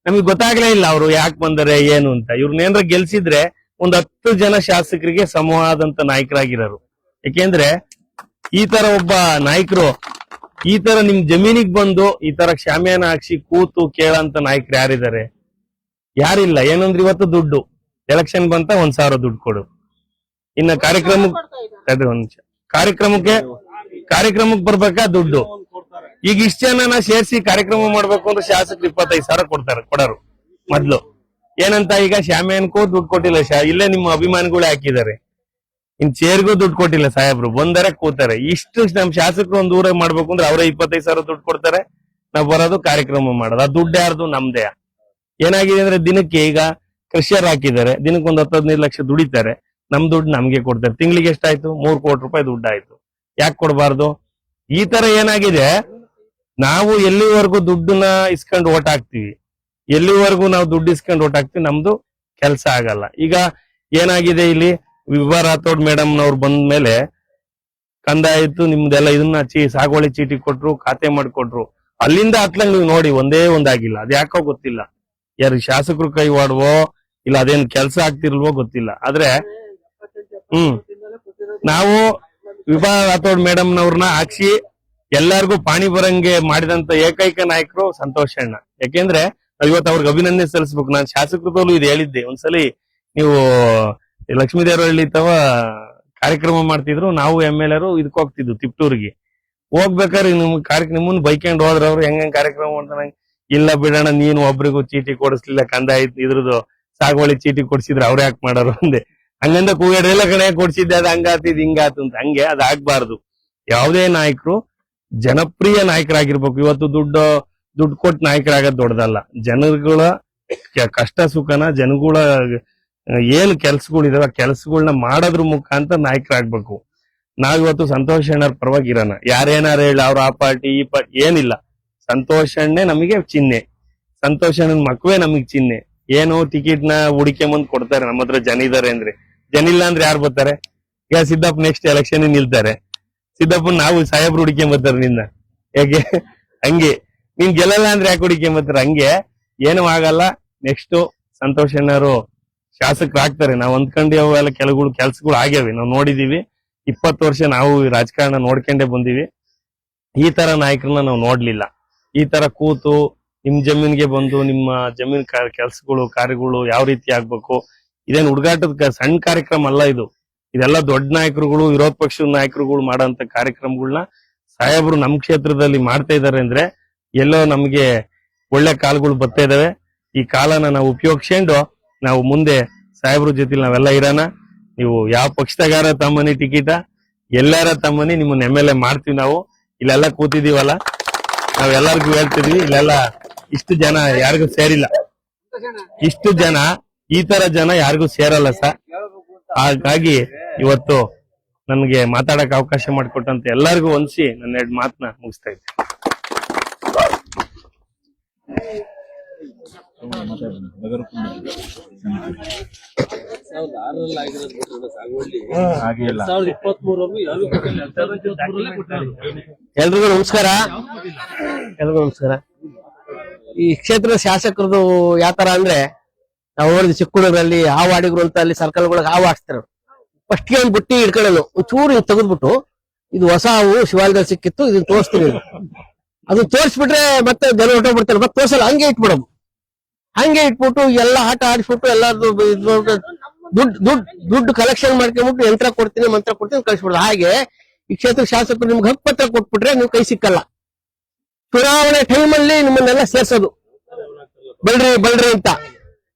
ನಮ್ಗೆ ಗೊತ್ತಾಗ್ಲೇ ಇಲ್ಲ ಅವ್ರು ಯಾಕೆ ಬಂದರೆ ಏನು ಅಂತ. ಇವ್ರನ್ನೇನ್ರ ಗೆಲ್ಸಿದ್ರೆ ಒಂದ್ 10 ಜನ ಶಾಸಕರಿಗೆ ಸಮವಾದಂತ ನಾಯಕರಾಗಿರೋರು. ಯಾಕೆಂದ್ರೆ ಈ ತರ ಒಬ್ಬ ನಾಯಕರು ಈ ತರ ನಿಮ್ ಜಮೀನಿಗೆ ಬಂದು ಈ ತರ ಶಾಮಿಯಾನ ಹಾಕ್ಸಿ ಕೂತು ಕೇಳಂತ ನಾಯಕರು ಯಾರಿದ್ದಾರೆ? ಯಾರಿಲ್ಲ. ಏನಂದ್ರೆ ಇವತ್ತು ದುಡ್ಡು ಎಲೆಕ್ಷನ್ ಬಂತ 1,000 ದುಡ್ಡು ಕೊಡು. ಇನ್ನ ಕಾರ್ಯಕ್ರಮಕ್ಕೆ ಬರ್ಬೇಕಾ ದುಡ್ಡು. ಈಗ ಇಷ್ಟ ಜನನ ಸೇರ್ಸಿ ಕಾರ್ಯಕ್ರಮ ಮಾಡ್ಬೇಕು ಅಂದ್ರೆ ಶಾಸಕರು 25,000 ಕೊಡರು ಮೊದ್ಲು. ಏನಂತ ಈಗ ಶಾಮಿಯಾನಕ್ಕೂ ದುಡ್ಡು ಕೊಟ್ಟಿಲ್ಲ, ಇಲ್ಲೇ ನಿಮ್ಮ ಅಭಿಮಾನಿಗಳೇ ಹಾಕಿದ್ದಾರೆ. ಇನ್ ಚೇರ್ಗೂ ದುಡ್ಡು ಕೊಟ್ಟಿಲ್ಲ ಸಾಹೇಬ್ರು, ಬಂದರೆ ಕೂತಾರೆ. ಇಷ್ಟು ನಮ್ ಶಾಸಕರು ಒಂದ್ ಊರಾಗ ಮಾಡ್ಬೇಕು ಅಂದ್ರೆ ಅವರೇ 25,000 ದುಡ್ಡು ಕೊಡ್ತಾರೆ, ನಾವ್ ಬರೋದು ಕಾರ್ಯಕ್ರಮ ಮಾಡೋದು. ಆ ದುಡ್ಡು ಯಾರ್ದು? ನಮ್ದೇ. ಏನಾಗಿದೆ ಅಂದ್ರೆ ದಿನಕ್ಕೆ ಈಗ ಕ್ರಷರ್ ಹಾಕಿದ್ದಾರೆ, ದಿನಕ್ಕೆ ಒಂದ್ 10-15 ಲಕ್ಷ ದುಡಿತಾರೆ, ನಮ್ ದುಡ್ಡು ನಮ್ಗೆ ಕೊಡ್ತಾರೆ. ತಿಂಗಳಿಗೆ ಎಷ್ಟಾಯ್ತು? 3 ಕೋಟಿ ರೂಪಾಯಿ ದುಡ್ಡು ಆಯ್ತು. ಯಾಕೆ ಕೊಡ್ಬಾರ್ದು? ಈ ತರ ಏನಾಗಿದೆ, ನಾವು ಎಲ್ಲಿವರೆಗೂ ದುಡ್ಡನ್ನ ಇಸ್ಕೊಂಡು ಓಟ್ ಹಾಕ್ತಿವಿ, ಎಲ್ಲಿವರೆಗೂ ನಾವು ದುಡ್ಡು ಇಸ್ಕೊಂಡು ಓಟ್ ಹಾಕ್ತಿವಿ, ನಮ್ದು ಕೆಲಸ ಆಗಲ್ಲ. ಈಗ ಏನಾಗಿದೆ, ಇಲ್ಲಿ ವಿಭಾ ರಾಥೋಡ್ ಮೇಡಮ್ ನವ್ರು ಬಂದ ಮೇಲೆ ಕಂದಾಯ ಇತ್ತು ನಿಮ್ದೆಲ್ಲ, ಇದನ್ನ ಸಾಗುವಳಿ ಚೀಟಿ ಕೊಟ್ರು, ಖಾತೆ ಮಾಡಿಕೊಟ್ರು. ಅಲ್ಲಿಂದ ಹತ್ಲಂಗ್ ನೀವು ನೋಡಿ ಒಂದೇ ಒಂದಾಗಿಲ್ಲ. ಅದ್ ಯಾಕೋ ಗೊತ್ತಿಲ್ಲ, ಯಾರು ಶಾಸಕರು ಕೈವಾಡುವೋ ಇಲ್ಲ ಅದೇನ್ ಕೆಲಸ ಆಗ್ತಿರ್ಲ್ವೋ ಗೊತ್ತಿಲ್ಲ. ಆದ್ರೆ ನಾವು ವಿಭಾ ರಾಥೋಡ್ ಮೇಡಮ್ ನವ್ರನ್ನ ಹಾಕ್ಸಿ ಎಲ್ಲಾರ್ಗು ಪಾಣಿ ಬರಂಗೆ ಮಾಡಿದಂತ ಏಕೈಕ ನಾಯಕರು ಸಂತೋಷ್ ಅಣ್ಣ. ಯಾಕೆಂದ್ರೆ ಇವತ್ತು ಅವ್ರಿಗೆ ಅಭಿನಂದನೆ ಸಲ್ಲಿಸ್ಬೇಕು. ನಾನು ಶಾಸಕರದಲ್ಲೂ ಇದು ಹೇಳಿದ್ದೆ ಒಂದ್ಸಲಿ, ನೀವು ಲಕ್ಷ್ಮೀದೇವರಹಳ್ಳಿ ತವ ಕಾರ್ಯಕ್ರಮ ಮಾಡ್ತಿದ್ರು, ನಾವು MLA ಇದಕ್ ಹೋಗ್ತಿದ್ವು ತಿಪ್ಟೂರಿಗೆ. ಹೋಗ್ಬೇಕಾದ್ರೆ ನಿಮ್ಮನ್ನ ಬೈಕೊಂಡು ಹೋದ್ರ ಅವ್ರು ಹೆಂಗ್ ಕಾರ್ಯಕ್ರಮ ಮಾಡ್ತಾನೆ. ಇಲ್ಲ ಬಿಡೋಣ, ನೀನು ಒಬ್ರಿಗೂ ಚೀಟಿ ಕೊಡಿಸ್ಲಿಲ್ಲ, ಕಂದಾಯ ಇದ್ರದ್ದು ಸಾಗುವಳಿ ಚೀಟಿ ಕೊಡ್ಸಿದ್ರೆ ಅವ್ರು ಯಾಕೆ ಮಾಡೋರು ಅಂದೆ. ಹಂಗಂದ ಕೂಗಾಡ್ರೆಲ್ಲ ಕಡೆ ಕೊಡ್ಸಿದ್ದೆ, ಅದ್ ಹಂಗಾತಿದ್ ಹಿಂಗಾತು ಅಂತ. ಹಂಗೆ ಅದಾಗ್ಬಾರ್ದು. ಯಾವುದೇ ನಾಯಕರು ಜನಪ್ರಿಯ ನಾಯಕರಾಗಿರ್ಬೇಕು. ಇವತ್ತು ದುಡ್ಡು ಕೊಟ್ಟು ನಾಯಕರಾಗದ್ ದೊಡ್ಡದಲ್ಲ. ಜನಗಳ ಕಷ್ಟ ಸುಖನ, ಜನಗಳ ಏನ್ ಕೆಲ್ಸಗಳಿದಾವೆ ಆ ಕೆಲ್ಸಗಳನ್ನ ಮಾಡೋದ್ರ ಮುಖಾಂತರ ನಾಯಕರಾಗ್ಬೇಕು. ನಾವಿವತ್ತು ಸಂತೋಷ್ ಅಣ್ಣರ ಪರವಾಗಿರೋಣ. ಯಾರೇನಾರು ಹೇಳಿ ಅವ್ರ ಆ ಪಾರ್ಟಿ ಈ ಪಾರ್ಟಿ ಏನಿಲ್ಲ, ಸಂತೋಷ್ ಅಣ್ಣೆ ನಮಗೆ ಚಿಹ್ನೆ, ಸಂತೋಷ್ ಅಣ್ಣನ ಮಕ್ಕವೇ ನಮಗ್ ಚಿಹ್ನೆ. ಏನು ಟಿಕೆಟ್ ನ ಹುಡಿಕೆ ಮುಂದ್ ಕೊಡ್ತಾರೆ, ನಮ್ಮ ಹತ್ರ ಜನ ಇದಾರೆ ಅಂದ್ರೆ. ಜನ ಇಲ್ಲ ಅಂದ್ರೆ ಯಾರು ಬರ್ತಾರೆ? ಈಗ ಸಿದ್ದಪ್ಪ ನೆಕ್ಸ್ಟ್ ಎಲೆಕ್ಷನ್ ನಿಲ್ತಾರೆ, ಸಿದ್ದಪ್ಪನ್ ನಾವು ಸಾಹೇಬ್ರು ಹುಡಿಕೆ ಬರ್ತಾರೆ ನಿನ್ನ. ಹೇಗೆ ಹಂಗೆ ನೀನ್ ಗೆಲ್ಲಲ್ಲ ಅಂದ್ರೆ ಯಾಕೆ ಹುಡಿಕೆ ಬರ್ತಾರೆ? ಹಂಗೆ ಏನು ಆಗಲ್ಲ. ನೆಕ್ಸ್ಟ್ ಸಂತೋಷ್ ಅಣ್ಣರು ಶಾಸಕರಾಗ್ತಾರೆ. ನಾವ್ ಅಂದ್ಕೊಂಡಿ ಅವೆಲ್ಲ ಕೆಲ್ಸಗಳು ಆಗ್ಯಾವೆ, ನಾವು ನೋಡಿದೀವಿ. 20 ವರ್ಷ ನಾವು ರಾಜಕಾರಣ ನೋಡ್ಕೊಂಡೇ ಬಂದಿವಿ. ಈ ತರ ನಾಯಕರನ್ನ ನಾವು ನೋಡ್ಲಿಲ್ಲ. ಈ ತರ ಕೂತು ನಿಮ್ ಜಮೀನ್ಗೆ ಬಂದು ನಿಮ್ಮ ಜಮೀನ್ ಕೆಲ್ಸಗಳು ಕಾರ್ಯಗಳು ಯಾವ ರೀತಿ ಆಗ್ಬೇಕು, ಇದೇನ್ ಹುಡುಗಾಟದ ಸಣ್ಣ ಕಾರ್ಯಕ್ರಮ ಅಲ್ಲ ಇದು. ಇದೆಲ್ಲ ದೊಡ್ಡ ನಾಯಕರುಗಳು, ವಿರೋಧ ಪಕ್ಷದ ನಾಯಕರುಗಳು ಮಾಡೋಂತ ಕಾರ್ಯಕ್ರಮಗಳನ್ನ ಸಾಹೇಬ್ರು ನಮ್ ಕ್ಷೇತ್ರದಲ್ಲಿ ಮಾಡ್ತಾ ಇದಾರೆ ಅಂದ್ರೆ ಎಲ್ಲೋ ನಮ್ಗೆ ಒಳ್ಳೆ ಕಾಲಗಳು ಬರ್ತಾ ಇದಾವೆ. ಈ ಕಾಲನ ನಾವು ಉಪಯೋಗಿಸ್ಕೊಂಡು ನಾವು ಮುಂದೆ ಸಾಹೇಬ್ರ ಜೊತೆ ನಾವೆಲ್ಲ ಇರೋಣ. ನೀವು ಯಾವ ಪಕ್ಷದಗಾರ ತಮ್ಮನಿ ಟಿಕೆಟ, ಎಲ್ಲಾರ ತಮ್ಮನಿ ನಿಮ್ಮನ್ನ MLA ಮಾಡ್ತೀವಿ. ನಾವು ಇಲ್ಲೆಲ್ಲ ಕೂತಿದೀವಲ್ಲ, ನಾವೆಲ್ಲರಿಗೂ ಹೇಳ್ತಿದ್ವಿ, ಇಲ್ಲೆಲ್ಲ ಇಷ್ಟು ಜನ ಯಾರಿಗೂ ಸೇರಿಲ್ಲ. ಇಷ್ಟು ಜನ, ಈ ತರ ಜನ ಯಾರಿಗೂ ಸೇರಲ್ಲ ಸರ್. ಹಾಗಾಗಿ ಇವತ್ತು ನನ್ಗೆ ಮಾತಾಡಕ್ ಅವಕಾಶ ಮಾಡಿಕೊಟ್ಟಂತ ಎಲ್ಲರಿಗೂ ಹೊಂದಿಸಿ ನನ್ನ 2 ಮಾತನ್ನ ಮುಗಿಸ್ತಾ ಇದ್ದೆ. ಎಲ್ರಿಗೂ ನಮಸ್ಕಾರ. ಈ ಕ್ಷೇತ್ರದ ಶಾಸಕರದು ಯಾವ ತರ ಅಂದ್ರೆ, ನಾವು ನೋಡಿದ್ವಿ ಚಿಕ್ಕೂರಲ್ಲಿ ಹಾವು ಆಡಿದ್ರು ಅಂತ, ಅಲ್ಲಿ ಸರ್ಕಲ್ಗಳಿಗೆ ಹಾವು ಆಡಿಸ್ತಾರೆ. ಫಸ್ಟ್ ಗೆ ಒಂದ್ ಬುಟ್ಟಿ ಇಟ್ಕೊಳ್ಳೋದು, ಒಂಚೂರು ತೆಗೆದ್ಬಿಟ್ಟು, ಇದು ಹೊಸ ಹಾವು ಶಿವಾಲಯದಲ್ಲಿ ಸಿಕ್ಕಿತ್ತು, ಇದನ್ನ ತೋರಿಸ್ತೀನಿ. ಅದು ತೋರಿಸ್ಬಿಟ್ರೆ ಮತ್ತೆ ಜನ ಹೊಟ್ಟೋಗ್ಬಿಡ್ತಾರೆ, ಮತ್ತೆ ತೋರ್ಸಲ್ಲ, ಹಂಗೆ ಇಟ್ಬಿಡೋದು. ಹಂಗೆ ಇಟ್ಬಿಟ್ಟು ಎಲ್ಲ ಆಟ ಆಡಿಸ್ಬಿಟ್ಟು ಎಲ್ಲಾರ್ದು ದುಡ್ಡು ಕಲೆಕ್ಷನ್ ಮಾಡ್ಕೊಂಡ್ಬಿಟ್ಟು ಯಂತ್ರ ಕೊಡ್ತೀನಿ ಮಂತ್ರ ಕೊಡ್ತೀನಿ ಕಳಿಸ್ಬಿಡ್ದು. ಹಾಗೆ ಈ ಕ್ಷೇತ್ರ ಶಾಸಕರು ನಿಮ್ಗೆ ಹಕ್ಕುಪತ್ರ ಕೊಟ್ಬಿಟ್ರೆ ನೀವು ಕೈ ಸಿಕ್ಕಲ್ಲ. ಚುನಾವಣೆ ಟೈಮಲ್ಲಿ ನಿಮ್ಮನ್ನೆಲ್ಲ ಸೇರ್ಸೋದು ಬಲ್ರಿ ಅಂತ.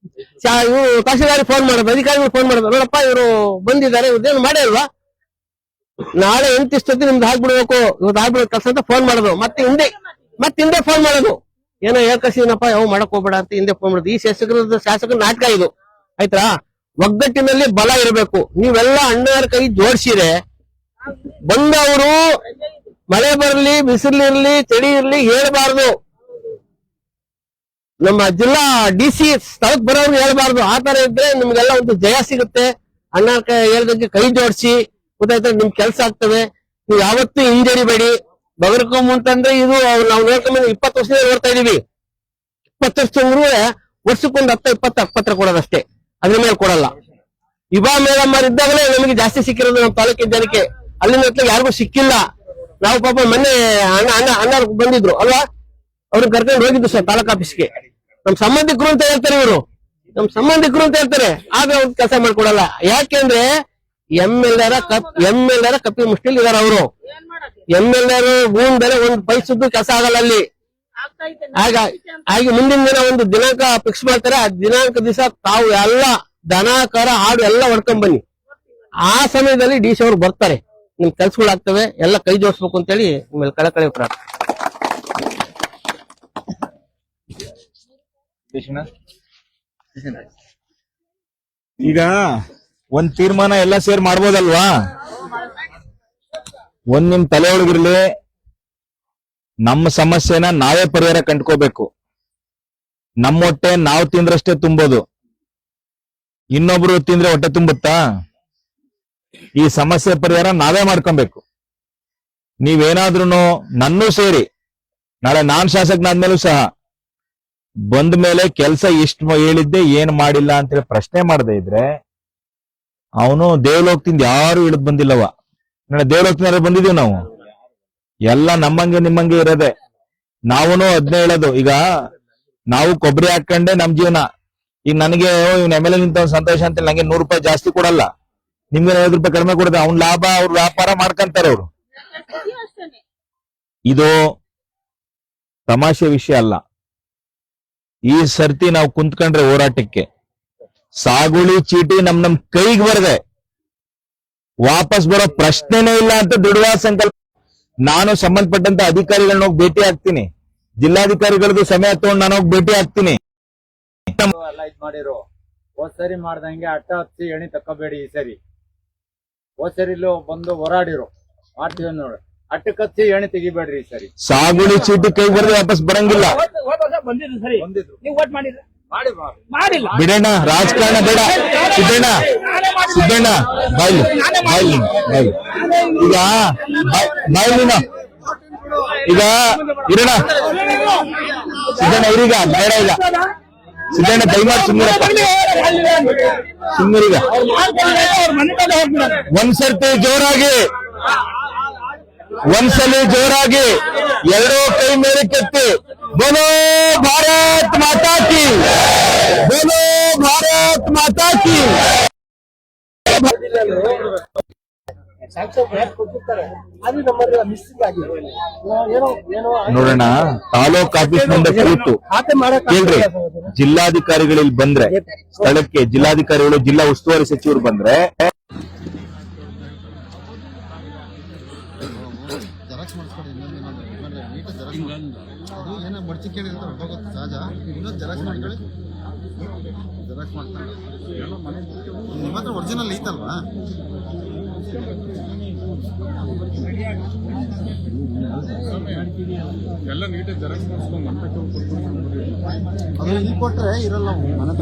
ಇವರು ತಹಶೀಲ್ದಾರಿ ಫೋನ್ ಮಾಡೋದು, ಅಧಿಕಾರಿಗಳು ಫೋನ್ ಮಾಡೋದು, ನೋಡಪ್ಪ ಇವರು ಬಂದಿದ್ದಾರೆ, ಇವ್ರದ್ದೇನು ಮಾಡೇ ಅಲ್ವಾ, ನಾಳೆ ಎಂತಿಷ್ಟೊತ್ತಿ ನಿಮ್ದು ಹಾಕ್ಬಿಡ್ಬೇಕು, ಇವತ್ತು ಆಗ್ಬಿಡೋ ಕೆಲಸ ಅಂತ ಫೋನ್ ಮಾಡೋದು. ಮತ್ತೆ ಹಿಂದೆ ಫೋನ್ ಮಾಡೋದು, ಏನೋ ಹೇಳ್ಕಸಿನಪ್ಪ ಯಾವ ಮಾಡಕ್ ಹೋಗ್ಬೇಡ ಅಂತ ಹಿಂದೆ ಫೋನ್ ಮಾಡೋದು. ಈ ಶಾಸಕರ ನಾಟಕ ಇದು, ಆಯ್ತಾ. ಒಗ್ಗಟ್ಟಿನಲ್ಲಿ ಬಲ ಇರಬೇಕು. ನೀವೆಲ್ಲ ಅಣ್ಣರ ಕೈ ಜೋಡಿಸಿರೆ ಬಂದವರು ಮಳೆ ಬರಲಿ ಬಿಸಿಲಿರ್ಲಿ ಚಳಿ ಇರ್ಲಿ ಹೇಳ್ಬಾರ್ದು. ನಮ್ಮ ಜಿಲ್ಲಾ DC ಸ್ಥಳಕ್ಕೆ ಬರೋರು ಹೇಳ್ಬಾರ್ದು. ಆ ತರ ಇದ್ರೆ ನಿಮ್ಗೆಲ್ಲ ಒಂದು ಜಯ ಸಿಗುತ್ತೆ. ಅಣ್ಣರ ಹೇಳ್ದಂಗೆ ಕೈ ಜೋಡಿಸಿ ಗೊತ್ತಾಯ್ತಾ, ನಿಮ್ ಕೆಲ್ಸ ಆಗ್ತವೆ. ನೀವು ಯಾವತ್ತೂ ಹಿಂಜರಿಬೇಡಿ. ಬಗರ್ಕೊಂಬಂತಂದ್ರೆ ಇದು ನಾವು ನೋಡ್ಕೊಂಡ್ 20 ವರ್ಷದಿಂದ ನೋಡ್ತಾ ಇದೀವಿ. 20 ವರ್ಷ ವರ್ಷಕ್ಕೊಂದು 10-20 ಅಕ್ಪತ್ರ ಕೊಡೋದಷ್ಟೇ, ಅದ್ರ ಮೇಲೆ ಕೊಡಲ್ಲ. ಇಬಾ ಮೇಡಮ್ಮರ್ ಇದ್ದಾಗಲೇ ನಮಗೆ ಜಾಸ್ತಿ ಸಿಕ್ಕಿರೋದು ನಮ್ಮ ತಾಲೂಕಿನ ಜನಕ್ಕೆ. ಅಲ್ಲಿಂದ ಯಾರಿಗೂ ಸಿಕ್ಕಿಲ್ಲ. ನಾವು ಪಾಪ ಮೊನ್ನೆ ಅಣ್ಣ ಬಂದಿದ್ರು ಅಲ್ವಾ, ಅವ್ರನ್ನ ಕರ್ಕೊಂಡು ಹೋಗಿದ್ದು ಸರ್ ತಾಲೂಕ್ ಆಫೀಸ್ಗೆ. ನಮ್ ಸಂಬಂಧಿಕರು ಅಂತ ಹೇಳ್ತಾರೆ ಇವರು, ಆಗ ಅವ್ರು ಕೆಲಸ ಮಾಡ್ಕೊಡಲ್ಲ. ಯಾಕೆಂದ್ರೆ MLA ಕಪ್ಪಿ ಮುಷ್ಟಿಲ್ ಇದಾರೆ ಅವರು. MLA ಭೂಮಿದರೆ ಒಂದು ಪೈಸದ್ದು ಕೆಲಸ ಆಗಲ್ಲ ಅಲ್ಲಿ. ಹಾಗೆ ಮುಂದಿನ ದಿನ ಒಂದು ದಿನಾಂಕ ಫಿಕ್ಸ್ ಮಾಡ್ತಾರೆ. ಆ ದಿನಾಂಕ ದಿವಸ ತಾವು ಎಲ್ಲ ದನ ಕರ ಹಾಡು ಎಲ್ಲ ಹೊಡ್ಕೊಂಡ್ ಬನ್ನಿ. ಆ ಸಮಯದಲ್ಲಿ DC ಅವರು ಬರ್ತಾರೆ, ನಿಮ್ ಕೆಲ್ಸಗಳಾಗ್ತವೆ, ಎಲ್ಲ ಕೈ ಜೋಡಿಸ್ಬೇಕು ಅಂತೇಳಿ ನಿಮ್ಮಲ್ಲಿ ಕಳಕಳಿ ಪ್ರಾರ್ಥನೆ. ಈಗ ಒಂದ್ ತೀರ್ಮಾನ ಎಲ್ಲ ಸೇರ್ ಮಾಡ್ಬೋದಲ್ವಾ? ನಿಮ್ ತಲೆ ಒಳಗಿರ್ಲಿ, ನಮ್ಮ ಸಮಸ್ಯೆನ ನಾವೇ ಪರಿಹಾರ ಕಂಡ್ಕೋಬೇಕು. ನಮ್ಮ ಹೊಟ್ಟೆ ನಾವು ತಿಂದ್ರಷ್ಟೇ ತುಂಬೋದು, ಇನ್ನೊಬ್ರು ತಿಂದ್ರೆ ಹೊಟ್ಟೆ ತುಂಬುತ್ತಾ? ಈ ಸಮಸ್ಯೆ ಪರಿಹಾರ ನಾವೇ ಮಾಡ್ಕೊಬೇಕು. ನೀವೇನಾದ್ರೂ ನನ್ನೂ ಸೇರಿ ನಾಳೆ ನಾನ್ ಶಾಸಕನಾದ್ಮೇಲೂ ಸಹ ಬಂದ ಮೇಲೆ ಕೆಲ್ಸ ಇಷ್ಟು ಹೇಳಿದ್ದೆ ಏನ್ ಮಾಡಿಲ್ಲ ಅಂತೇಳಿ ಪ್ರಶ್ನೆ ಮಾಡದೇ ಇದ್ರೆ ಅವನು ದೇವಲೋಕದಿಂದ ಯಾರು ಇಳಿದ್ ಬಂದಿಲ್ಲವ. ನಾಳೆ ದೇವಲೋಕದಿಂದ ಬಂದಿದೀವಿ ನಾವು, ಎಲ್ಲ ನಮ್ಮಂಗೆ ನಿಮ್ಮಂಗೆ ಇರೋದೆ. ನಾವೂನು ಅದನ್ನೇ ಹೇಳೋದು. ಈಗ ನಾವು ಕೊಬ್ಬರಿ ಹಾಕೊಂಡೆ ನಮ್ ಜೀವನ. ಈಗ ನನಗೆ ಇವ್ನ MLA ನಿಂತ ಸಂತೋಷ ಅಂತ ನಂಗೆ 100 ರೂಪಾಯಿ ಜಾಸ್ತಿ ಕೊಡಲ್ಲ, ನಿಮ್ಗೆ 50 ರೂಪಾಯಿ ಕಡಿಮೆ ಕೊಡುತ್ತೆ. ಅವ್ನ ಲಾಭ ಅವ್ರ ವ್ಯಾಪಾರ ಮಾಡ್ಕೊಂತಾರೆ ಅವ್ರು. ಇದು ತಮಾಷೆ ವಿಷಯ ಅಲ್ಲ. ಈ ಸರ್ತಿ ನಾವು ಕುಂತ್ಕೊಂಡ್ರೆ ಹೋರಾಟಕ್ಕೆ ಸಾಗುಳಿ ಚೀಟಿ ನಮ್ ಕೈಗೆ ಬರದೆ ವಾಪಸ್ ಬರೋ ಪ್ರಶ್ನೆನೇ ಇಲ್ಲ ಅಂತ ದೃಢವಾದ ಸಂಕಲ್ಪ. ನಾನು ಸಂಬಂಧಪಟ್ಟಂತ ಅಧಿಕಾರಿಗಳನ್ನ ಹೋಗಿ ಭೇಟಿ ಆಗ್ತೀನಿ, ಜಿಲ್ಲಾಧಿಕಾರಿಗಳದ್ದು ಸಮಯ ತಗೊಂಡು ನಾನು ಹೋಗಿ ಭೇಟಿ ಆಗ್ತೀನಿ. ಎಲ್ಲ ಇದ್ ಮಾಡಿರೋ ಹೋದ್ ಸರಿ ಮಾಡ್ದಂಗೆ ಅಟ್ಟ ಹಚ್ಚಿ ಎಣಿ ತಕ್ಕೋಬೇಡಿ. ಈ ಸರಿ ಹೋದ್ ಸರಿಲೂ ಬಂದು ಹೋರಾಡಿರೋ ಮಾಡ್ತೀವಿ ನೋಡಿ, ಅಟ್ಟಕ್ಕೆ ಹಚ್ಚಿ ಎಣಿ ತೆಗಿಬೇಡ್ರಿ. ಈ ಸರಿ ಸಾಗುಳಿ ಚೀಟಿ ಕೈಗೆ ಬರದೆ ವಾಪಸ್ ಬರಂಗಿಲ್ಲ. ಬಂದಿದ್ರು ಸರಿ, ನೀವು ವೋಟ್ ಮಾಡಿದ್ರೆ ಮಾಡಿಲ್ಲ ಬಿಡೋಣ, ರಾಜಕಾರಣ ಬೇಡ. ಸಿದ್ದಣ್ಣ ಬಾಯ್ಲಿ ಈಗ ಬಾಯ್ಲಿನ ಈಗ ಇರೋಣ. ಸಿದ್ದಣ್ಣ ಇರೀಗ ಬೇಡ. ಈಗ ಸಿದ್ದಣ್ಣ ದಯಮಾಡಿ ಸುಮ್ಮನಿರಪ್ಪ, ಸುಮ್ಮನಿರೀಗ. ಒಂದ್ಸಲಿ ಜೋರಾಗಿ ಎರಡೂ ಕೈ ಮೇಲೆ ಕೆತ್ತಿ ಬೋಲೋ ಭಾರತ್ ಮಾತಾ ಕಿ, ಬೋಲೋ ಭಾರತ್ ಮಾತಾ ಕಿ. ನೋಡೋಣ, ತಾಲೂಕ್ ಆಫೀಸ್ ಮುಂದೆ ಕೂತು ಕೇಳ್ರಿ. ಜಿಲ್ಲಾಧಿಕಾರಿಗಳಲ್ಲಿ ಬಂದ್ರೆ ಸ್ಥಳಕ್ಕೆ, ಜಿಲ್ಲಾಧಿಕಾರಿಗಳು ಜಿಲ್ಲಾ ಉಸ್ತುವಾರಿ ಸಚಿವರು ಬಂದ್ರೆ ಒರಿಜಿನಲ್ ಐತಲ್ವಾ? ಎಲ್ಲ ನೀಟಾಗಿ ಜೆರಾಕ್ಸ್ ಮಾಡಿಸ್ಕೊಂಡು ಅದು ಇಲ್ಲಿ ಕೊಟ್ರೆ ಇರಲ್ಲ ಮನೆ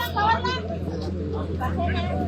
Kawan lah.